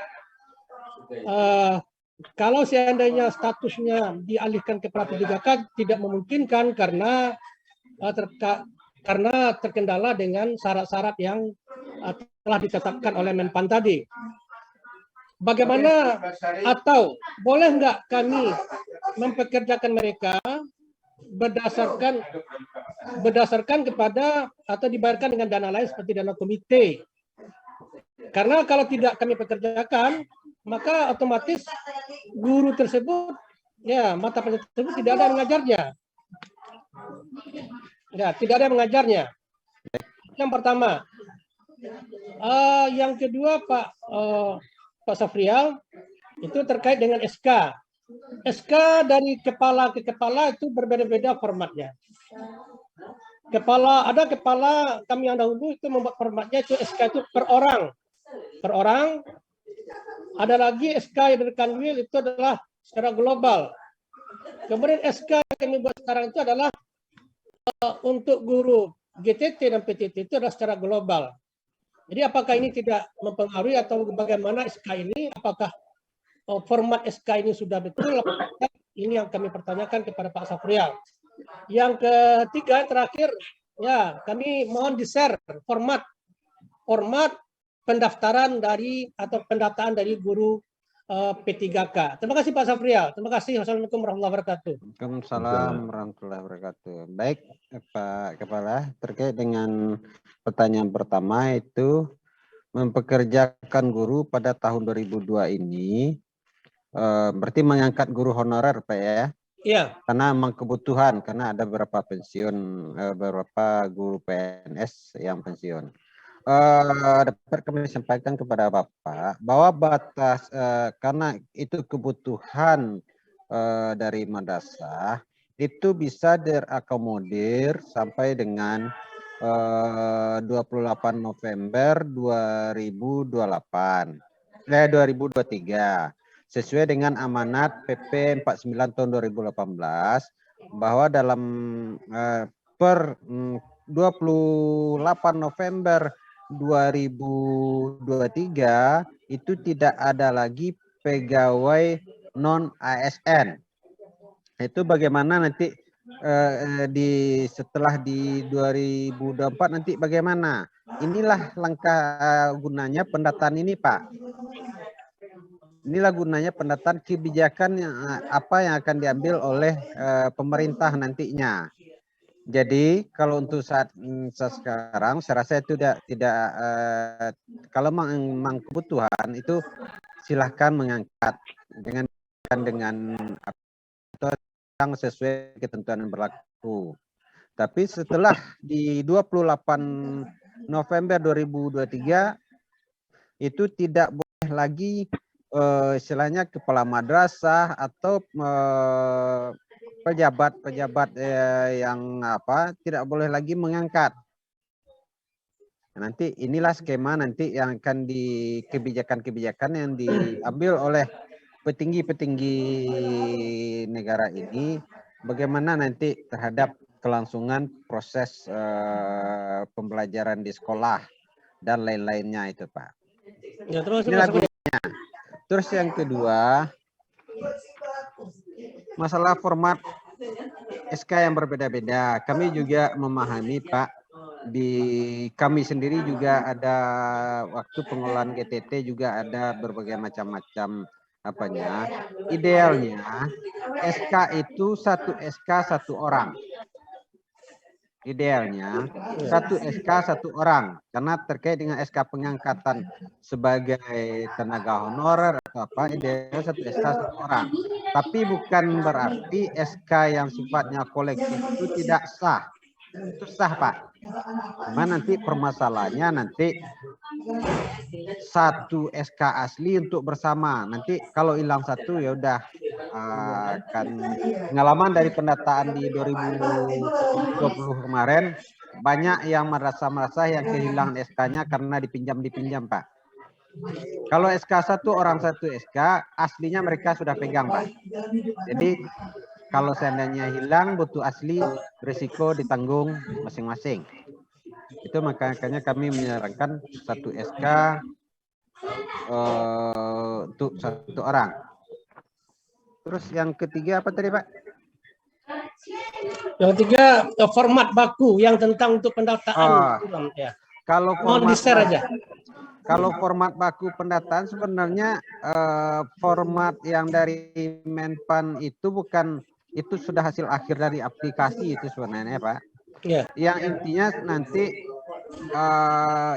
Kalau seandainya statusnya dialihkan ke P3K tidak memungkinkan karena terkendala dengan syarat-syarat yang telah ditetapkan oleh Menpan tadi. Bagaimana atau boleh nggak kami mempekerjakan mereka berdasarkan kepada atau dibayarkan dengan dana lain seperti dana komite Karena kalau tidak kami pekerjakan, maka otomatis guru tersebut, ya mata pelajaran tersebut tidak ada yang mengajarnya. Ya, tidak ada yang mengajarnya. Yang pertama. Yang kedua, Pak Safrial, itu terkait dengan SK. SK dari kepala ke kepala itu berbeda-beda formatnya. Ada kepala kami yang dahulu itu membuat formatnya itu SK itu per orang. Per orang. Ada lagi SK yang dari Kanwil itu adalah secara global. Kemudian SK yang kami buat sekarang itu adalah untuk guru GTT dan PTT itu adalah secara global. Jadi apakah ini tidak mempengaruhi atau bagaimana SK ini? Apakah format SK ini sudah betul? Ini yang kami pertanyakan kepada Pak Safrial. Yang ketiga, terakhir, ya kami mohon di-share format pendaftaran dari atau pendataan dari guru P3K. Terima kasih Pak Safrial. Terima kasih. Wassalamualaikum warahmatullahi wabarakatuh. Waalaikumsalam warahmatullahi wabarakatuh. Baik, Pak Kepala, terkait dengan pertanyaan pertama itu mempekerjakan guru pada tahun 2002 ini berarti mengangkat guru honorer, Pak ya? Iya. Karena memang kebutuhan, karena ada beberapa pensiun, beberapa guru PNS yang pensiun. Dapat kami sampaikan kepada Bapak bahwa batas karena itu kebutuhan dari madrasah itu bisa terakomodir sampai dengan 28 November 2023 sesuai dengan amanat PP 49 tahun 2018 bahwa dalam per 28 November 2023 itu tidak ada lagi pegawai non ASN. Itu bagaimana nanti setelah di 2024 nanti bagaimana? Inilah langkah gunanya pendataan ini, Pak. Inilah gunanya pendataan kebijakan yang apa yang akan diambil oleh pemerintah nantinya. Jadi kalau untuk saat sekarang saya rasa itu tidak kalau memang kebutuhan itu silahkan mengangkat dengan atau yang sesuai ketentuan yang berlaku. Tapi setelah di 28 November 2023 itu tidak boleh lagi istilahnya kepala madrasah atau pejabat-pejabat yang tidak boleh lagi mengangkat. Nanti inilah skema nanti yang akan di kebijakan-kebijakan yang diambil oleh petinggi-petinggi negara ini, bagaimana nanti terhadap kelangsungan proses pembelajaran di sekolah dan lain-lainnya itu, Pak. Ya, terus inilah gunanya. Terus yang kedua, masalah format SK yang berbeda-beda. Kami juga memahami, Pak, di kami sendiri juga ada waktu pengolahan GTT juga ada berbagai macam-macam idealnya SK itu satu SK satu orang. Idealnya satu SK satu orang, karena terkait dengan SK pengangkatan sebagai tenaga honorer atau idealnya satu SK satu orang. Tapi bukan berarti SK yang sifatnya kolektif itu tidak sah. Itu sah, Pak. Cuma nanti permasalahannya nanti satu SK asli untuk bersama. Nanti kalau hilang satu ya udah akan pengalaman dari pendataan di 2020 kemarin banyak yang merasa yang kehilangan SK-nya karena dipinjam, Pak. Kalau SK satu orang satu SK aslinya mereka sudah pegang, Pak. Jadi kalau seandainya hilang butuh asli, risiko ditanggung masing-masing. Itu makanya kami menyarankan satu SK untuk satu orang. Terus yang ketiga apa tadi, Pak? Yang ketiga format baku yang tentang untuk pendataan. Ya. Kalau mohon di-share aja. Kalau format baku pendataan sebenarnya format yang dari Menpan itu itu sudah hasil akhir dari aplikasi itu sebenarnya, Pak. Yeah. Yang intinya nanti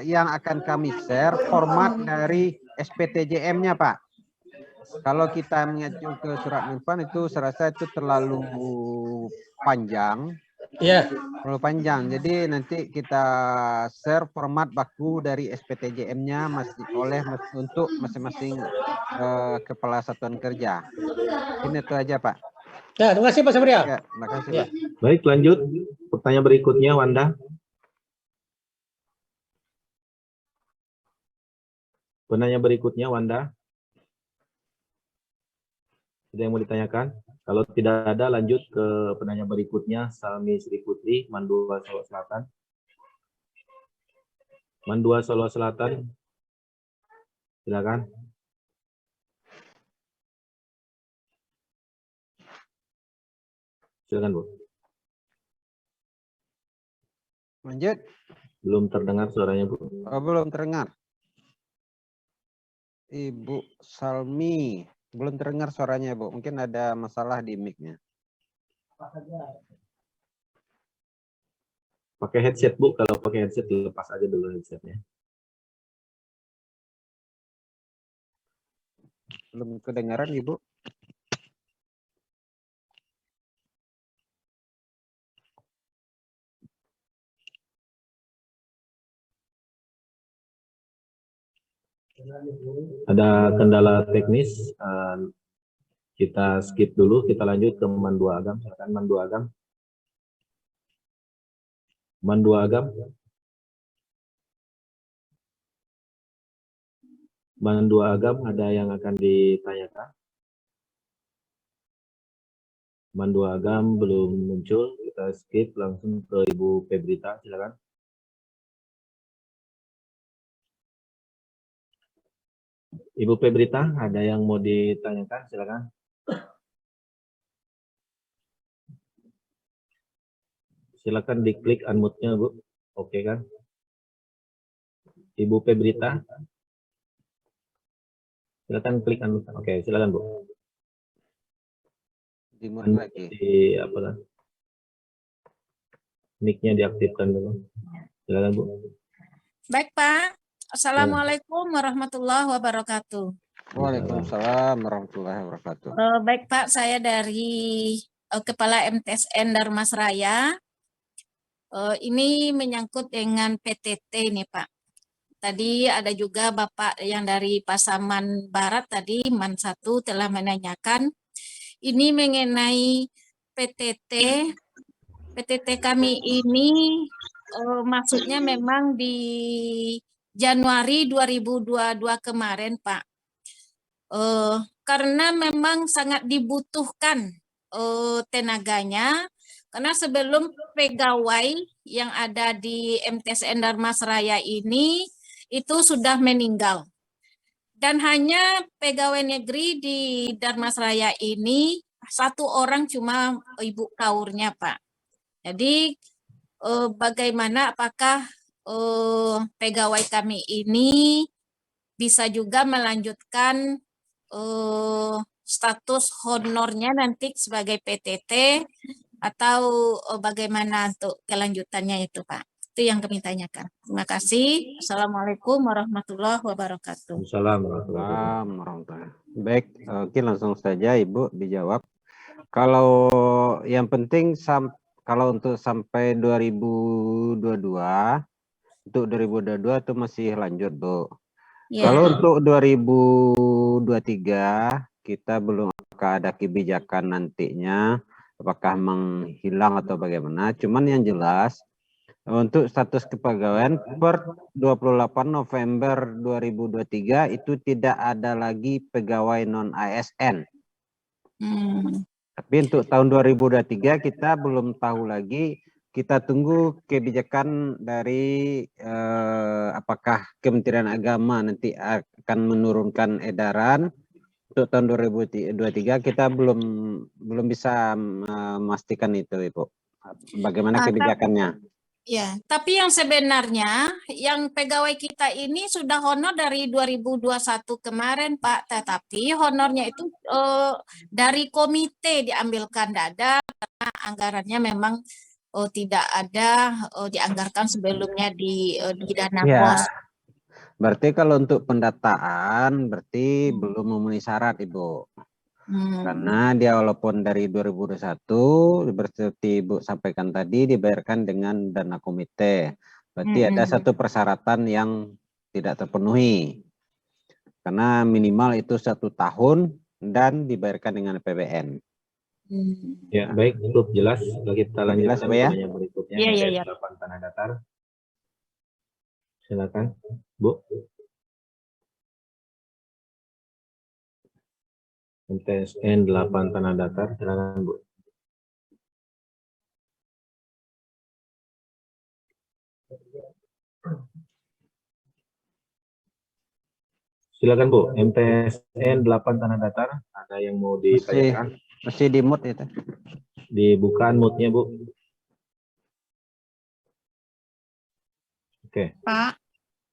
yang akan kami share format dari SPTJM-nya, Pak. Kalau kita mengacu ke surat Menpan itu saya rasa itu terlalu panjang. Iya. Terlalu panjang. Jadi nanti kita share format baku dari SPTJM-nya untuk masing-masing kepala satuan kerja. Ini itu aja, Pak. Ya, terima kasih Pak Sabrial. Ya, terima kasih, Ya. Pak. Baik, lanjut. Pertanyaan berikutnya, Wanda. Penanya berikutnya, Wanda. Ada yang mau ditanyakan? Kalau tidak ada, lanjut ke penanya berikutnya, Salmi Sri Putri, Mandua, Solo Selatan. Mandua, Solo Selatan. Silakan. Silakan, Bu. Lanjut. Belum terdengar suaranya, Bu. Oh, belum terdengar. Ibu Salmi, belum terdengar suaranya, Bu. Mungkin ada masalah di mic-nya. Pakai headset, Bu. Kalau pakai headset, lepas aja dulu headsetnya. Belum kedengaran, Ibu. Ada kendala teknis, kita skip dulu, kita lanjut ke Mandua Agam. Silakan Mandua Agam. Mandua Agam. Mandua Agam, ada yang akan ditanyakan? Mandua Agam belum muncul, kita skip langsung ke Ibu Febrita, silakan. Ibu Febrita, ada yang mau ditanyakan? Silakan. Silakan diklik unmute-nya, Bu. Oke kan? Ibu Febrita. Silakan klik unmute. Oke, silakan, Bu. Dimulai lagi. Apa kan? Mic-nya diaktifkan dulu. Silakan, Bu. Baik, Pak. Assalamualaikum warahmatullahi wabarakatuh. Waalaikumsalam warahmatullahi wabarakatuh. Baik, Pak. Saya dari Kepala MTSN Darmasraya. Ini menyangkut dengan PTT nih, Pak. Tadi ada juga Bapak yang dari Pasaman Barat tadi, MAN 1 telah menanyakan. Ini mengenai PTT. PTT kami ini maksudnya memang di Januari 2022 kemarin, Pak. Karena memang sangat dibutuhkan tenaganya, karena sebelum pegawai yang ada di MTSN Darmasraya ini itu sudah meninggal. Dan hanya pegawai negeri di Darmasraya ini satu orang cuma ibu kaurnya, Pak. Jadi bagaimana, apakah pegawai kami ini bisa juga melanjutkan status honornya nanti sebagai PTT atau bagaimana untuk kelanjutannya itu, Pak? Itu yang kami tanyakan. Terima kasih. Assalamualaikum warahmatullahi wabarakatuh. Assalamualaikum warahmatullahi wabarakatuh. Baik, oke, langsung saja Ibu dijawab. Kalau yang penting kalau untuk sampai 2022, untuk 2022 itu masih lanjut, Bu. Yeah. Kalau untuk 2023 kita belum ada kebijakan nantinya, apakah menghilang atau bagaimana. Cuman yang jelas untuk status kepegawaian per 28 November 2023 itu tidak ada lagi pegawai non ASN. Tapi untuk tahun 2023 kita belum tahu lagi. Kita tunggu kebijakan dari apakah Kementerian Agama nanti akan menurunkan edaran. Untuk tahun 2023 kita belum bisa memastikan itu, Ibu. Bagaimana kebijakannya? Ya, tapi yang sebenarnya yang pegawai kita ini sudah honor dari 2021 kemarin, Pak. Tetapi honornya itu dari komite diambilkan dada karena anggarannya memang tidak ada dianggarkan sebelumnya di dana Ya, pos. berarti kalau untuk pendataan berarti belum memenuhi syarat, Ibu. Karena dia walaupun dari 2021 seperti Ibu sampaikan tadi dibayarkan dengan dana komite. Berarti ada satu persyaratan yang tidak terpenuhi. Karena minimal itu 1 tahun dan dibayarkan dengan PBN. Ya, baik, cukup jelas. Kita lanjutkan ya? pertanyaan berikutnya. Iya. 8 tanah datar. Silakan, Bu. MTSN 8 tanah datar, silakan, Bu. Silakan, Bu. MTSN 8 tanah datar, ada yang mau ditanyakan? Masih di mute itu. Dibukaan mute-nya, Bu. Oke. Pak.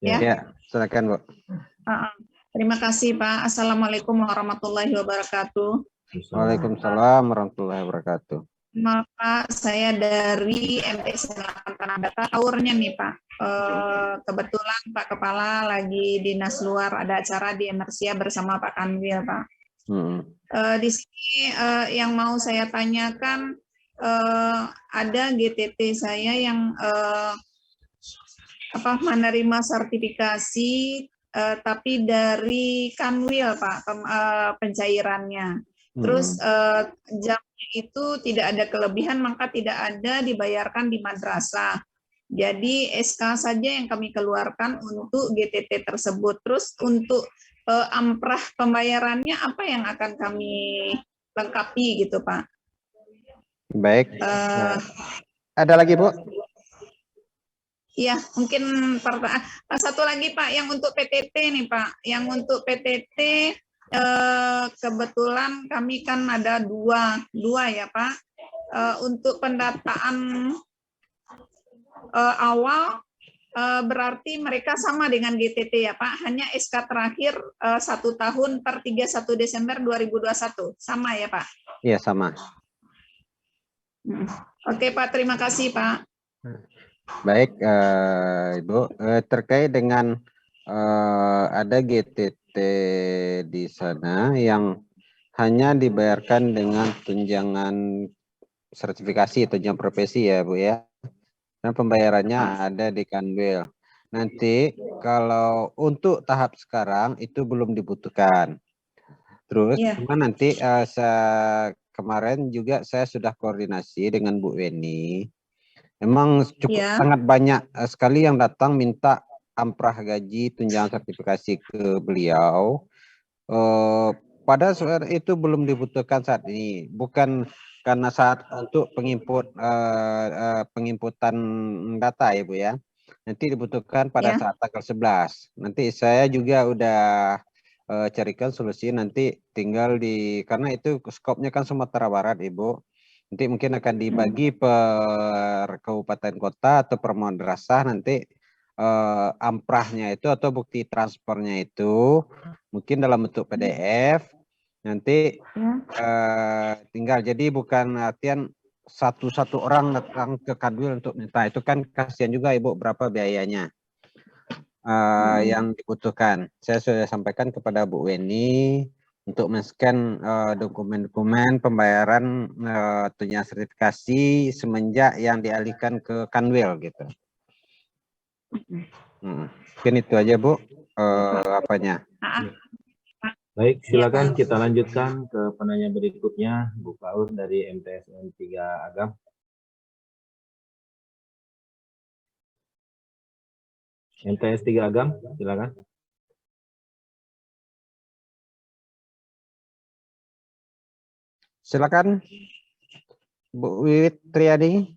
Ya, silakan, Bu. Terima kasih, Pak. Assalamualaikum warahmatullahi wabarakatuh. Waalaikumsalam warahmatullahi wabarakatuh. Maaf, Pak, saya dari MTS 8 Tanah Datar. Aurnya nih, Pak. Kebetulan Pak Kepala lagi dinas luar, ada acara di Emersia bersama Pak Kanwil, Pak. Di sini yang mau saya tanyakan, ada GTT saya yang menerima sertifikasi tapi dari Kanwil, Pak, pencairannya. Terus jamnya itu tidak ada kelebihan, maka tidak ada dibayarkan di madrasah. Jadi SK saja yang kami keluarkan untuk GTT tersebut. Terus untuk amprah pembayarannya apa yang akan kami lengkapi gitu, Pak? Baik. Ada lagi, Bu? Iya, mungkin satu lagi, Pak, yang untuk PTT nih, Pak. Yang untuk PTT kebetulan kami kan ada dua ya, Pak. Untuk pendataan awal berarti mereka sama dengan GTT ya, Pak. Hanya SK terakhir 1 tahun per 31 Desember 2021. Sama ya, Pak? Iya, sama. Oke, Pak. Terima kasih, Pak. Baik, Ibu, terkait dengan ada GTT di sana yang hanya dibayarkan dengan tunjangan sertifikasi, tunjangan profesi ya, Bu ya. Dan pembayarannya ada di Kanwil. Nanti kalau untuk tahap sekarang itu belum dibutuhkan. Terus cuma nanti kemarin juga saya sudah koordinasi dengan Bu Weni. Memang cukup sangat banyak sekali yang datang minta amprah gaji tunjangan sertifikasi ke beliau. Pada saat itu belum dibutuhkan saat ini, bukan karena saat untuk pengimputan data ya, Bu ya. Nanti dibutuhkan pada saat tanggal 11. Nanti saya juga udah carikan solusi, nanti tinggal karena itu skopnya kan Sumatera Barat, Ibu. Nanti mungkin akan dibagi per kabupaten kota atau per madrasah, nanti amprahnya itu atau bukti transfernya itu mungkin dalam bentuk PDF, nanti tinggal, jadi bukan artian satu orang datang ke Kanwil untuk minta, itu kan kasihan juga Ibu, berapa biayanya yang dibutuhkan. Saya sudah sampaikan kepada Bu Weni untuk men-scan dokumen-dokumen pembayaran tunjangan sertifikasi semenjak yang dialihkan ke Kanwil gitu. Mungkin itu aja, Bu, apanya. Baik, silakan kita lanjutkan ke penanya berikutnya, Bu Paul dari MTSN 3 Agam. MTS 3 Agam, silakan. Silakan, Bu Wiwit Triadi.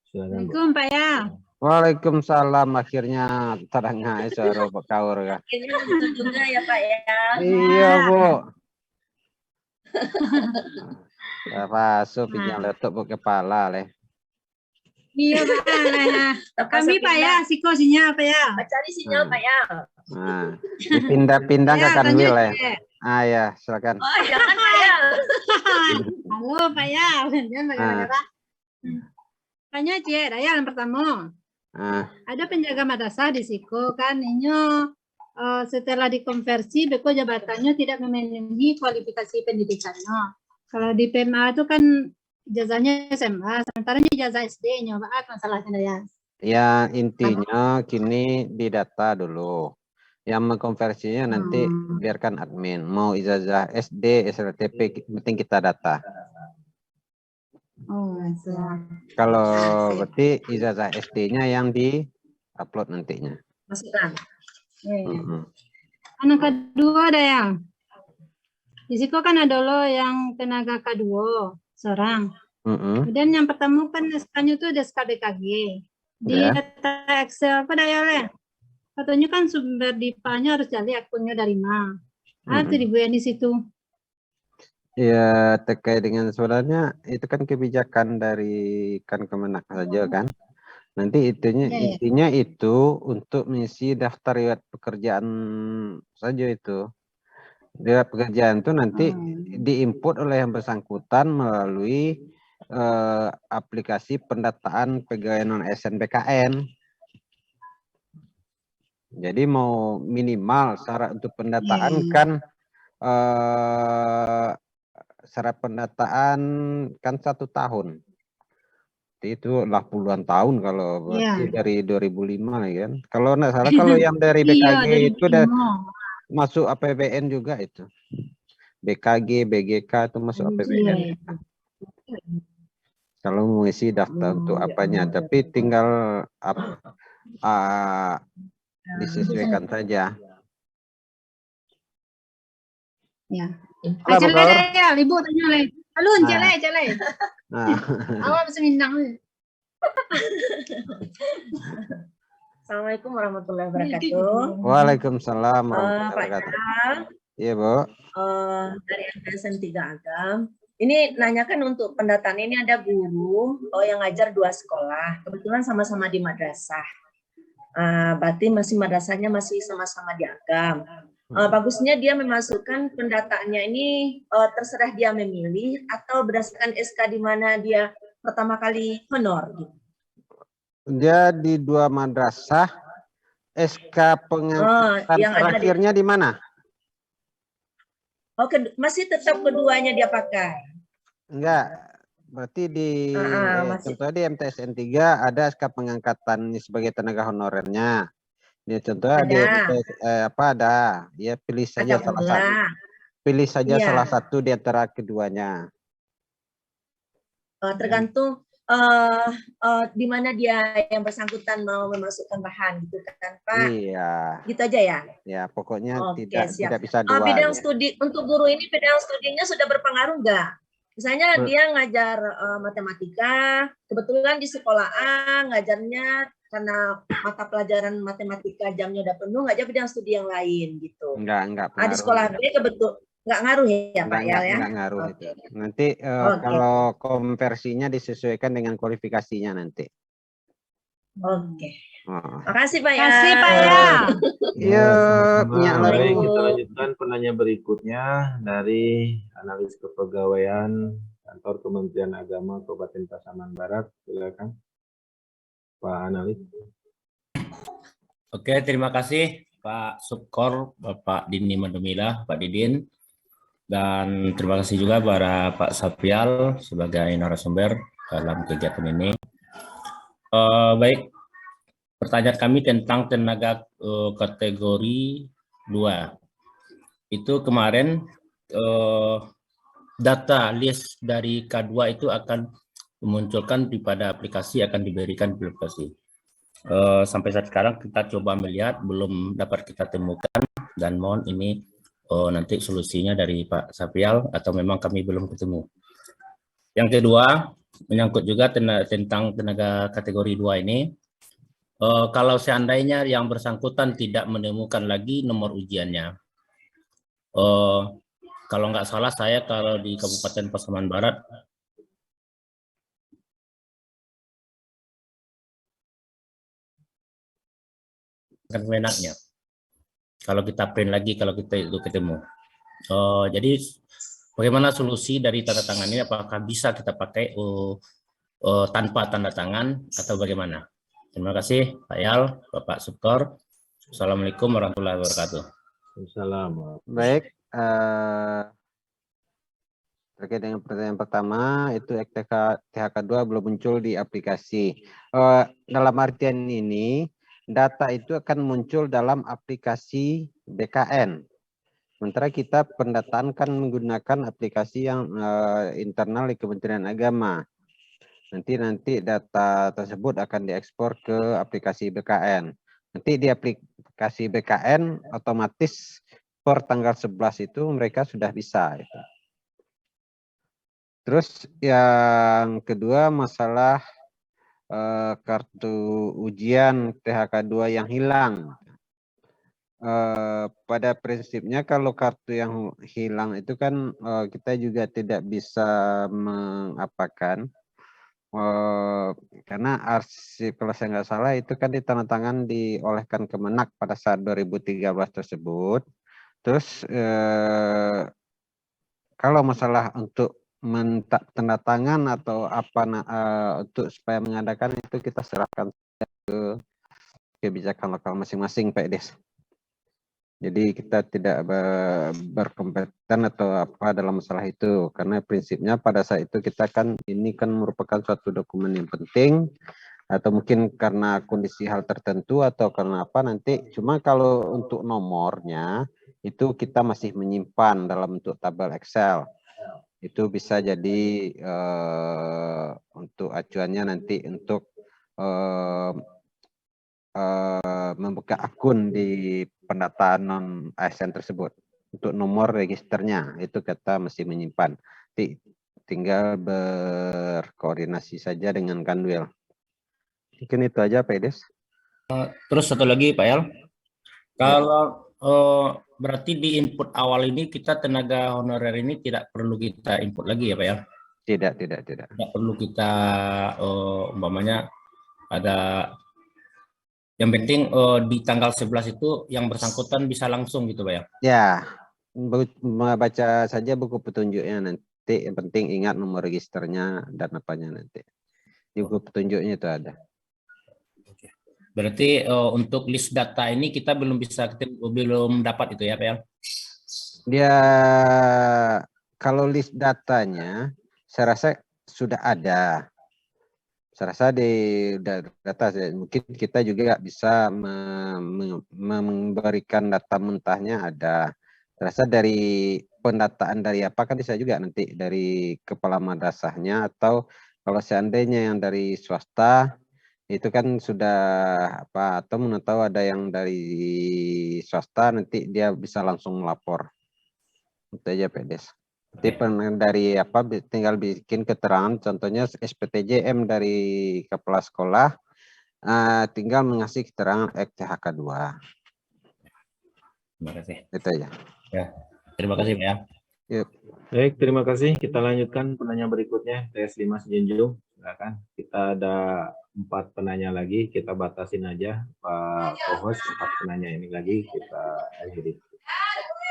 Assalamualaikum, Pak ya. Waalaikumsalam, akhirnya terangnya suara Pak Kaur ya. Akhirnya betul juga ya, Pak ya. Iya, Bu. Masuk pinjam laptop Bu kepala leh. Iya, Pak. Kami Pak ya, Siko sinyal Pak ya. Cari sinyal Pak ya. Nah, dipindah-pindah ke Kanwil ya. Ya, silakan. Oh, jangan Pak Yal. Halo Pak Yal, jangan marah-marah. Tanya Cie, Daya yang pertama. Ada penjaga madrasah di Siko kan, inyo setelah dikonversi, beko jabatannya tidak memenuhi kualifikasi pendidikannya. Kalau di PMA itu kan ijazahnya SMA, sementara ini ijazah SD, nyoba masalahnya Daya. Ya, intinya kini didata dulu. Yang mengkonversinya nanti biarkan admin. Mau ijazah SD, SLTP, penting kita data. Oh, Kalau berarti ijazah SD-nya yang di-upload nantinya. Masukkan. Anak kedua ada yang di situ kan ada lo yang tenaga K2 seorang. Kemudian yang pertama kan SK-nya itu SK BKG. Di data Excel apa Daya oleh? Katanya kan sumber DIPA-nya harus cari akunnya dari mana? Itu dibuat di situ. Ya, terkait dengan sebenarnya itu kan kebijakan dari Kemenak saja kan. Nanti intinya itu untuk mengisi daftar riwayat pekerjaan saja itu. Riwayat pekerjaan itu nanti diinput oleh yang bersangkutan melalui aplikasi pendataan pegawai non-ASN BKN. Jadi mau minimal syarat untuk pendataan kan syarat pendataan kan 1 tahun. Itu lah puluhan tahun kalau berarti dari 2005 ya kan. Kalau nggak salah kalau yang dari BKG itu udah masuk APBN juga itu. BKG, BGK itu masuk APBN. Kalau mengisi daftar untuk apanya, tapi tinggal disesuaikan saja. Ya. Cele, Ibu tanya le. Alun cele. Awak bisa minang. Assalamualaikum warahmatullahi wabarakatuh. Waalaikumsalam warahmatullahi wabarakatuh. Iya, Bu. Dari ASN 3 Agam. Ini nanyakan untuk pendataan ini ada guru yang ngajar 2 sekolah. Kebetulan sama-sama di madrasah. Berarti madrasahnya masih sama-sama di Agam. Bagusnya dia memasukkan pendataannya ini terserah dia memilih atau berdasarkan SK di mana dia pertama kali honor. Dia di 2 madrasah, SK pengangkatan terakhirnya di mana? Masih tetap keduanya dia pakai? Enggak, berarti di contohnya di MTSN 3 ada SK pengangkatan sebagai tenaga honorernya. Ini contohnya ada ya pilih saja salah satu di antara keduanya. Tergantung di mana dia yang bersangkutan mau memasukkan bahan gitu kan Pak? Iya. Gitu aja ya? Ya pokoknya tidak bisa 2. Bidang studi untuk guru ini bidang studinya sudah berpengaruh nggak? Misalnya dia ngajar matematika, kebetulan di sekolah A ngajarnya karena mata pelajaran matematika jamnya udah penuh, nggak jadi bidang studi yang lain gitu. Enggak. Di sekolah B kebetulan nggak ngaruh ya Pak ya? Enggak ngaruh itu. Nanti kalau konversinya disesuaikan dengan kualifikasinya nanti. Makasih Pak ya. Makasih Pak ya. Baik, kita lanjutkan penanya berikutnya dari analis kepegawaian kantor Kementerian Agama Kabupaten Pasaman Barat. Silakan Pak analis. Oke, terima kasih Pak Subkor, Bapak Dini Madumila, Pak Didin, dan terima kasih juga para Pak Sapial sebagai narasumber dalam kegiatan ini. Baik, pertanyaan kami tentang tenaga kategori 2. Itu kemarin data list dari K2 itu akan memunculkan pada aplikasi, akan diberikan di aplikasi. Sampai saat sekarang kita coba melihat, belum dapat kita temukan, dan mohon ini nanti solusinya dari Pak Sapial atau memang kami belum ketemu. Yang kedua, menyangkut juga tentang tenaga kategori 2 ini. Kalau seandainya yang bersangkutan tidak menemukan lagi nomor ujiannya, kalau nggak salah saya kalau di Kabupaten Pasaman Barat kan enaknya kalau kita print lagi kalau kita itu ketemu. Jadi bagaimana solusi dari tanda tangan ini? Apakah bisa kita pakai tanpa tanda tangan atau bagaimana? Terima kasih Pak Yal, Bapak Suktor. Assalamualaikum warahmatullahi wabarakatuh. Assalamualaikum. Baik, terkait dengan pertanyaan pertama, itu THK2 belum muncul di aplikasi. Dalam artian ini, data itu akan muncul dalam aplikasi BKN. Sementara kita pendataan kan menggunakan aplikasi yang internal di Kementerian Agama. Nanti data tersebut akan diekspor ke aplikasi BKN. Nanti di aplikasi BKN otomatis per tanggal 11 itu mereka sudah bisa. Gitu. Terus yang kedua masalah kartu ujian THK2 yang hilang. Pada prinsipnya kalau kartu yang hilang itu kan kita juga tidak bisa mengapakan. Karena arsip kalau saya nggak salah itu kan ditandatangan diolehkan Kemenak pada saat 2013 tersebut. Terus kalau masalah untuk minta tanda tangan atau apa untuk supaya mengadakan itu kita serahkan ke kebijakan lokal masing-masing Pak Des. Jadi kita tidak berkompeten atau apa dalam masalah itu, karena prinsipnya pada saat itu kita kan ini kan merupakan suatu dokumen yang penting, atau mungkin karena kondisi hal tertentu atau karena apa nanti. Cuma kalau untuk nomornya itu kita masih menyimpan dalam bentuk tabel Excel. Itu bisa jadi untuk acuannya nanti untuk membuka akun di pendataan non-ASN tersebut. Untuk nomor registernya itu kita masih menyimpan. Tinggal berkoordinasi saja dengan Kanwil. Mungkin itu aja Pak Des. Terus satu lagi Pak Yal, kalau berarti di input awal ini kita tenaga honorer ini tidak perlu kita input lagi ya Pak Yal? Tidak. Tidak perlu kita umpamanya ada. Yang penting di tanggal 11 itu yang bersangkutan bisa langsung gitu Pak ya? Ya, baca saja buku petunjuknya nanti. Yang penting ingat nomor registernya dan apanya nanti. Di buku petunjuknya itu ada. Berarti untuk list data ini kita belum dapat itu ya Pak ya? Dia kalau list datanya saya rasa sudah ada. Saya rasa di data mungkin kita juga bisa memberikan data mentahnya ada. Saya rasa dari pendataan dari apa kan bisa juga nanti dari kepala madrasahnya, atau kalau seandainya yang dari swasta itu kan sudah apa, atau mau tahu ada yang dari swasta nanti dia bisa langsung melapor. Itu aja Pak Des. Dari apa tinggal bikin keterangan, contohnya SPTJM dari kepala sekolah, tinggal mengasih keterangan THK2. Terima kasih. Itu aja. Ya, terima kasih Pak ya. Yuk. Baik, terima kasih. Kita lanjutkan penanya berikutnya, TS5 Sejunjung. Silakan. Kita ada 4 penanya lagi, kita batasin aja Pak Co-host, 4 penanya ini lagi kita akhiri.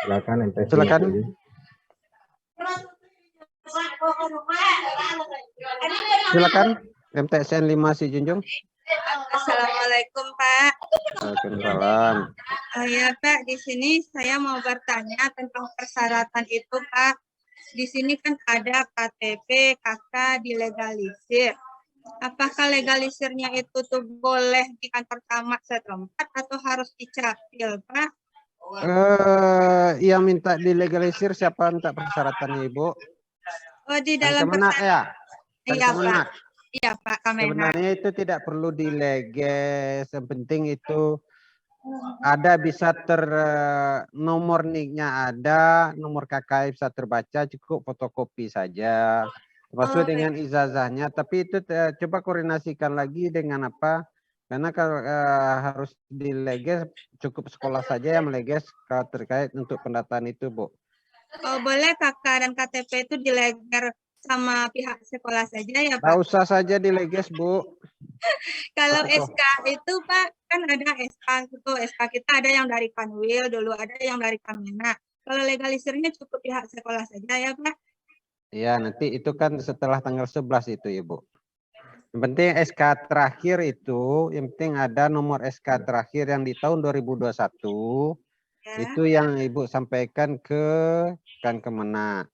Silakan MTS. Silakan. Silakan MTSN 5 Sejunjung. Assalamualaikum Pak. Waalaikumsalam. Ya Pak, di sini saya mau bertanya tentang persyaratan itu Pak. Di sini kan ada KTP, KK dilegalisir. Apakah legalisirnya itu tuh boleh di kantor camat setempat atau harus dicapil Pak? Yang minta dilegalisir siapa minta persyaratannya Ibu? Oh, di dalam Kemenak ya? Iya Kemenak. Pak. Iya Pak, Kemenak. Sebenarnya itu tidak perlu dileges, yang penting itu ada bisa nomor NIK-nya ada, nomor KKI bisa terbaca, cukup fotokopi saja. Termasuk dengan ijazahnya, tapi itu coba koordinasikan lagi dengan apa? Karena kalau harus dileges, cukup sekolah saja yang meleges kalau terkait untuk pendataan itu, Bu. Oh, boleh KK dan KTP itu dileger sama pihak sekolah saja ya Pak? Tak usah saja dileges, Bu. Kalau SK itu Pak, kan ada SK itu, SK kita ada yang dari Kanwil dulu, ada yang dari Kemenak. Kalau legalisirnya cukup pihak sekolah saja ya Pak? Ya, nanti itu kan setelah tanggal 11 itu Ibu. Yang penting SK terakhir itu, yang penting ada nomor SK terakhir yang di tahun 2021, itu yang Ibu sampaikan ke Kemenak.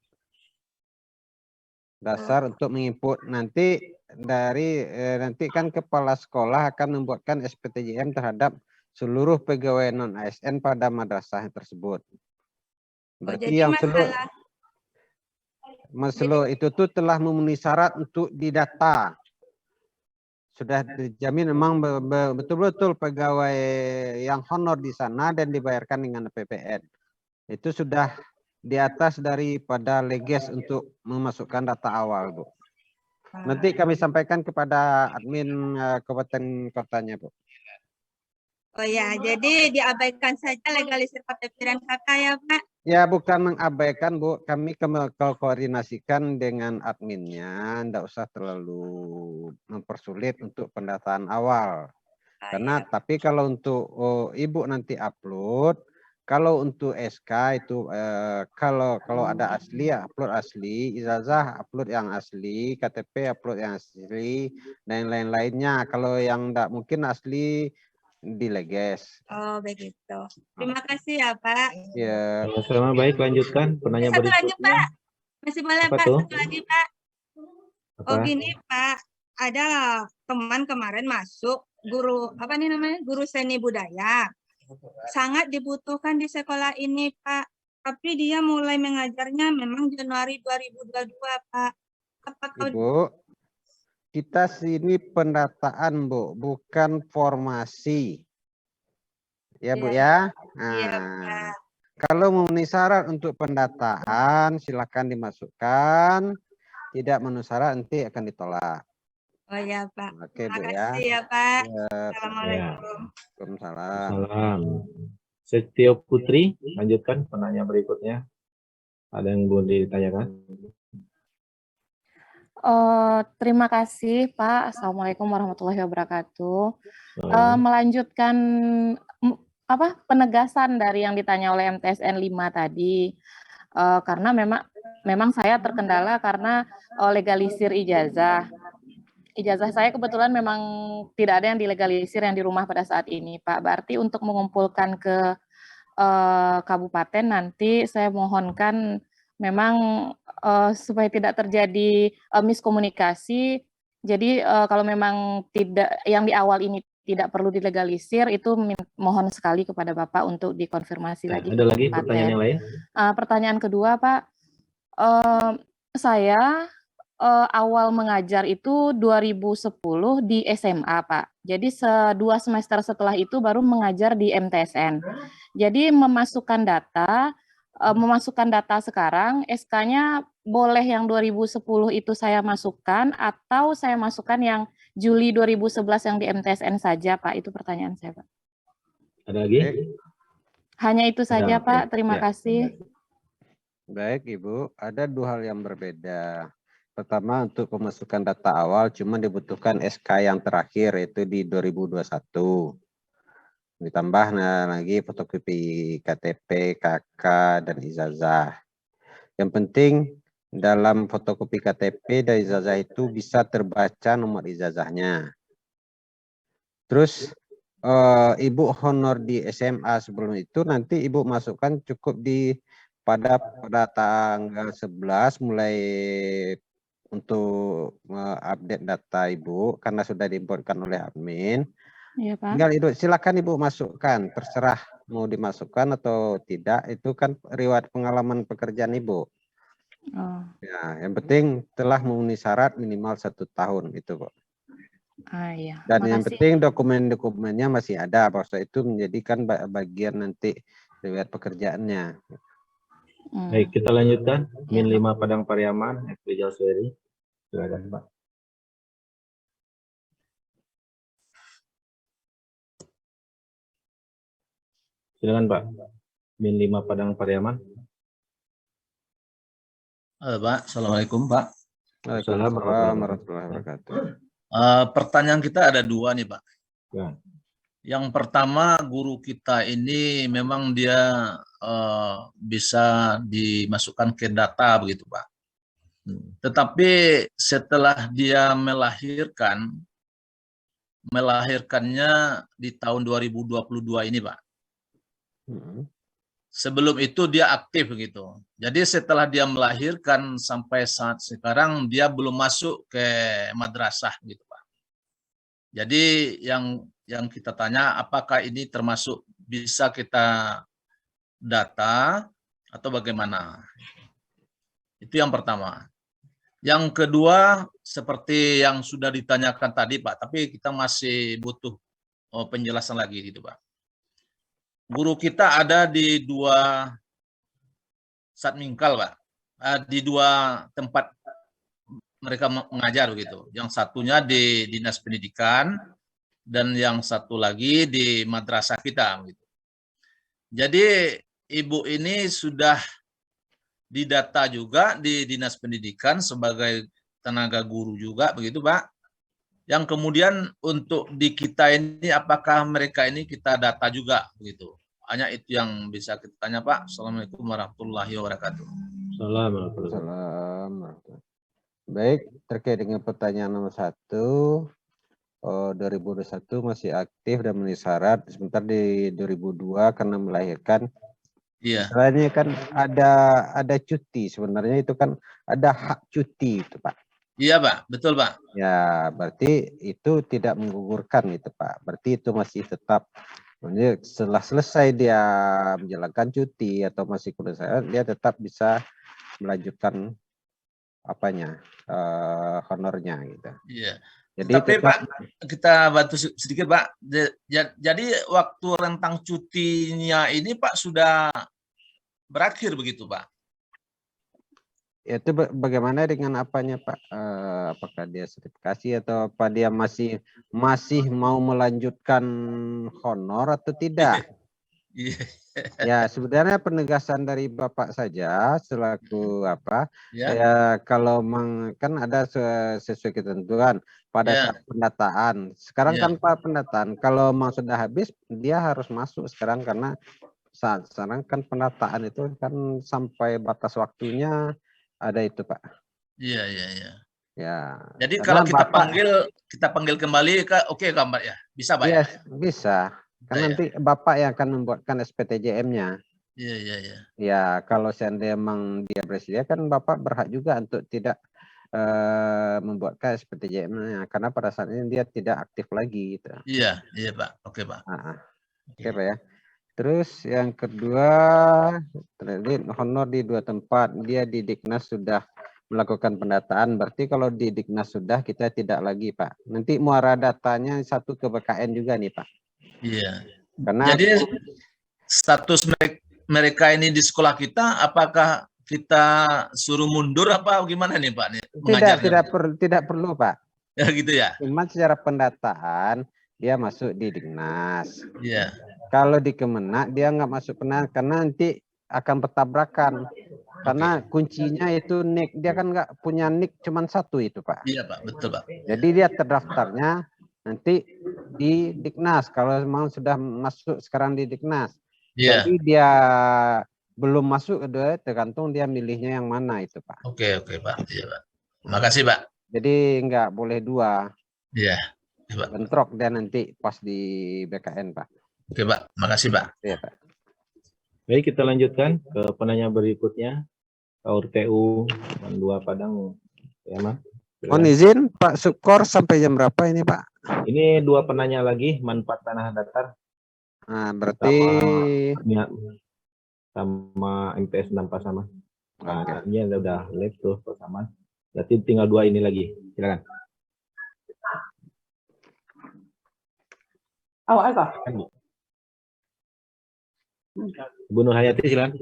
Dasar untuk menginput nanti dari nanti kan kepala sekolah akan membuatkan SPTJM terhadap seluruh pegawai non ASN pada madrasah tersebut. Berarti yang seluruh itu tuh telah memenuhi syarat untuk didata. Sudah dijamin memang betul-betul pegawai yang honor di sana dan dibayarkan dengan PPN. Itu sudah di atas daripada leges untuk memasukkan data awal, Bu. Nanti kami sampaikan kepada admin Kabupaten Kotanya, Bu. Oh ya, jadi diabaikan saja legalisir KTP dan KK ya Pak? Ya, bukan mengabaikan, Bu. Kami koordinasikan dengan adminnya, tidak usah terlalu mempersulit untuk pendataan awal. Karena tapi kalau untuk Ibu nanti upload, kalau untuk SK itu kalau ada asli ya upload asli, ijazah upload yang asli, KTP upload yang asli, dan lain-lainnya. Kalau yang tidak mungkin asli dileges. Oh begitu. Terima kasih ya Pak. Ya. Sama-sama, baik, lanjutkan penanya Satu lagi berikutnya. Pak. Masih boleh Apa Pak? tuh? Satu lagi Pak. Apa? Oh gini Pak. Ada teman kemarin masuk guru apa nih namanya? Guru seni budaya. Sangat dibutuhkan di sekolah ini Pak. Tapi dia mulai mengajarnya memang Januari 2022 Pak. Apakah Ibu, kita sini pendataan, Bu, bukan formasi. Ya, Bu ya. Nah, kalau memenuhi syarat untuk pendataan, silakan dimasukkan. Tidak memenuhi syarat nanti akan ditolak. Oh ya Pak. Oke, Bu Terima ya. kasih ya Pak. Ya. Assalamualaikum. Waalaikumsalam. Salam. Setio Putri, lanjutkan penanya berikutnya. Ada yang boleh ditanyakan? Terima kasih Pak. Assalamualaikum warahmatullahi wabarakatuh. Salam. Melanjutkan penegasan dari yang ditanya oleh MTSN 5 tadi, karena memang saya terkendala karena legalisir ijazah. Ijazah saya kebetulan memang tidak ada yang dilegalisir yang di rumah pada saat ini, Pak. Berarti untuk mengumpulkan ke kabupaten nanti saya mohonkan memang supaya tidak terjadi miskomunikasi. Jadi kalau memang tidak yang di awal ini tidak perlu dilegalisir, itu mohon sekali kepada Bapak untuk dikonfirmasi lagi. Ada lagi pertanyaan yang lain? Pertanyaan kedua, Pak, saya awal mengajar itu 2010 di SMA, Pak. Jadi 2 semester setelah itu baru mengajar di MTSN. Jadi memasukkan data sekarang, SK-nya boleh yang 2010 itu saya masukkan atau saya masukkan yang Juli 2011 yang di MTSN saja, Pak? Itu pertanyaan saya, Pak. Ada lagi? Hanya itu saja, Ada, Pak. oke. Terima Ya. kasih. Baik, Ibu. Ada 2 hal yang berbeda. Pertama, untuk pemasukan data awal cuma dibutuhkan SK yang terakhir, yaitu di 2021. Ditambah lagi fotokopi KTP, KK, dan ijazah. Yang penting dalam fotokopi KTP dan ijazah itu bisa terbaca nomor ijazahnya. Terus Ibu honor di SMA sebelum itu nanti Ibu masukkan cukup pada tanggal 11 mulai untuk update data Ibu karena sudah diinputkan oleh admin. Iya, Pak. Tinggal itu silakan Ibu masukkan, terserah mau dimasukkan atau tidak, itu kan riwayat pengalaman pekerjaan Ibu. Oh. Ya, yang penting telah memenuhi syarat minimal 1 tahun itu, Bu. Iya. Dan yang Makasih. penting dokumen-dokumennya masih ada, bahwa itu menjadikan bagian nanti riwayat pekerjaannya. Baik, kita lanjutkan. Min 5 Padang Pariaman, Rizal Sueri. Silakan, Pak. Silakan, Pak. Min 5 Padang Pariaman. Pak, Assalamualaikum Pak. Waalaikumsalam warahmatullahi wabarakatuh. Pertanyaan kita ada 2 nih Pak. Ya. Yang pertama, guru kita ini memang dia bisa dimasukkan ke data begitu, Pak. Tetapi setelah dia melahirkannya di tahun 2022 ini, Pak. Sebelum itu dia aktif begitu. Jadi setelah dia melahirkan sampai saat sekarang dia belum masuk ke madrasah gitu, Pak. Jadi yang kita tanya apakah ini termasuk bisa kita data atau bagaimana? Itu yang pertama. Yang kedua seperti yang sudah ditanyakan tadi, Pak, tapi kita masih butuh penjelasan lagi gitu, Pak. Guru kita ada di 2 satmingkal, Pak. Di 2 tempat mereka mengajar begitu. Yang satunya di Dinas Pendidikan dan yang satu lagi di madrasah kita gitu. Jadi Ibu ini sudah didata juga di Dinas Pendidikan sebagai tenaga guru juga begitu, Pak. Yang kemudian untuk di kita ini apakah mereka ini kita data juga begitu. Hanya itu yang bisa kita tanya, Pak. Assalamualaikum warahmatullahi wabarakatuh. Assalamualaikum. Baik, terkait dengan pertanyaan nomor 1, 2021 masih aktif dan memenuhi syarat. Sebentar di 2002 karena melahirkan. Iya. Masalahnya kan ada cuti. Sebenarnya itu kan ada hak cuti itu, Pak. Iya, Pak. Betul, Pak. Ya, berarti itu tidak menggugurkan itu, Pak. Berarti itu masih tetap. Setelah selesai dia menjalankan cuti atau masih kuliah, dia tetap bisa melanjutkan honornya gitu. Iya. Jadi tapi tetap, Pak, kita bantu sedikit, Pak. Jadi waktu rentang cutinya ini Pak sudah berakhir begitu, Pak? Itu bagaimana dengan apanya, Pak? Apakah dia sertifikasi atau apa dia masih mau melanjutkan honor atau tidak? Ya, sebenarnya penegasan dari Bapak saja selaku ya kalau kan ada sesuai ketentuan pada saat pendataan. Sekarang kan Pak pendataan kalau mau sudah habis dia harus masuk sekarang karena sekarang kan pendataan itu kan sampai batas waktunya ada itu, Pak. Iya. Ya. Jadi kalau kita panggil kembali oke, Mbak ya. Bisa, Pak ya? Bisa. Kan nanti Bapak yang akan membuatkan SPTJM-nya. Iya. Ya, kalau seandainya memang dia bersedia kan Bapak berhak juga untuk tidak membuatkan SPTJM-nya karena pada saat ini dia tidak aktif lagi gitu. Iya, Pak. Oke, Pak. Oke, Pak ya. Terus yang kedua, honor di 2 tempat. Dia di Diknas sudah melakukan pendataan. Berarti kalau di Diknas sudah kita tidak lagi, Pak. Nanti muara datanya satu ke BKN juga nih, Pak. Iya. Karena jadi status mereka ini di sekolah kita, apakah kita suruh mundur apa gimana nih, Pak? Tidak perlu, Pak. Ya gitu ya. Cuma secara pendataan dia masuk di Diknas. Iya. Kalau di Kemenak dia nggak masuk pendataan karena nanti akan bertabrakan. Karena kuncinya itu nik, dia kan nggak punya nik cuma 1 itu, Pak. Iya, Pak, betul, Pak. Jadi dia terdaftarnya nanti di Diknas kalau memang sudah masuk sekarang di Diknas. Jadi dia belum masuk tergantung dia milihnya yang mana itu, Pak. Oke, Pak. Iya, Pak. Makasih, Pak. Jadi nggak boleh 2. Iya, Pak. Bentrok dia nanti pas di BKN, Pak. Oke, Pak. Makasih, Pak. Iya, Pak. Baik, kita lanjutkan ke penanya berikutnya. KURTU 2 Padang. Ya, Mas. Mohon izin, Pak Sukor sampai jam berapa ini, Pak? Ini 2 penanya lagi, manfaat tanah datar. Nah, berarti sama MTS 6 pasaman. Nah, ini udah live tuh pasaman. Berarti tinggal 2 ini lagi. Silakan. Awak apa? Bu Nur Hayati, silakan.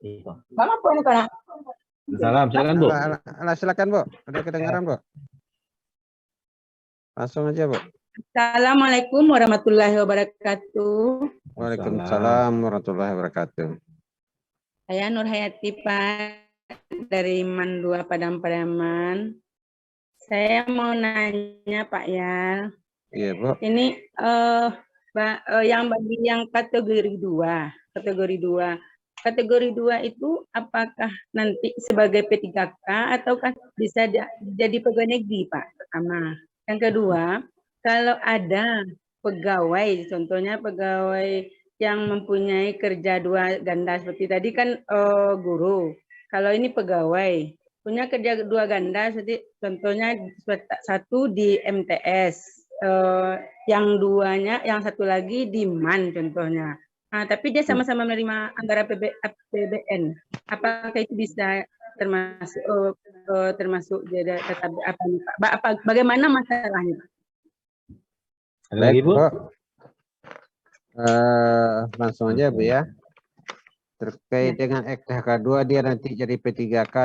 Bapak apa ini kan? Salam, silakan Bu. Silakan Bu. Ada kedengaran Bu? Langsung aja Bu. Assalamualaikum warahmatullahi wabarakatuh. Waalaikumsalam warahmatullahi wabarakatuh. Saya Nur Hayati Pak dari Man 2 Padang Pariaman. Saya mau nanya Pak ya, Iya, Bu. Ini yang bagi yang kategori 2, kategori 2 itu apakah nanti sebagai P3K ataukah bisa jadi pegawai negeri, Pak? Pertama. Yang kedua, kalau ada pegawai, contohnya pegawai yang mempunyai kerja 2 ganda seperti tadi kan guru. Kalau ini pegawai punya kerja 2 ganda, seperti contohnya 1 di MTS, yang 2-nya, yang 1 lagi di MAN contohnya. Nah, tapi dia sama-sama menerima anggaran APBN. Apakah itu bisa termasuk jadi bagaimana masalahnya, Pak? Ada lagi, Bu? Langsung aja, Bu ya. Terkait dengan SK2 dia nanti jadi P3K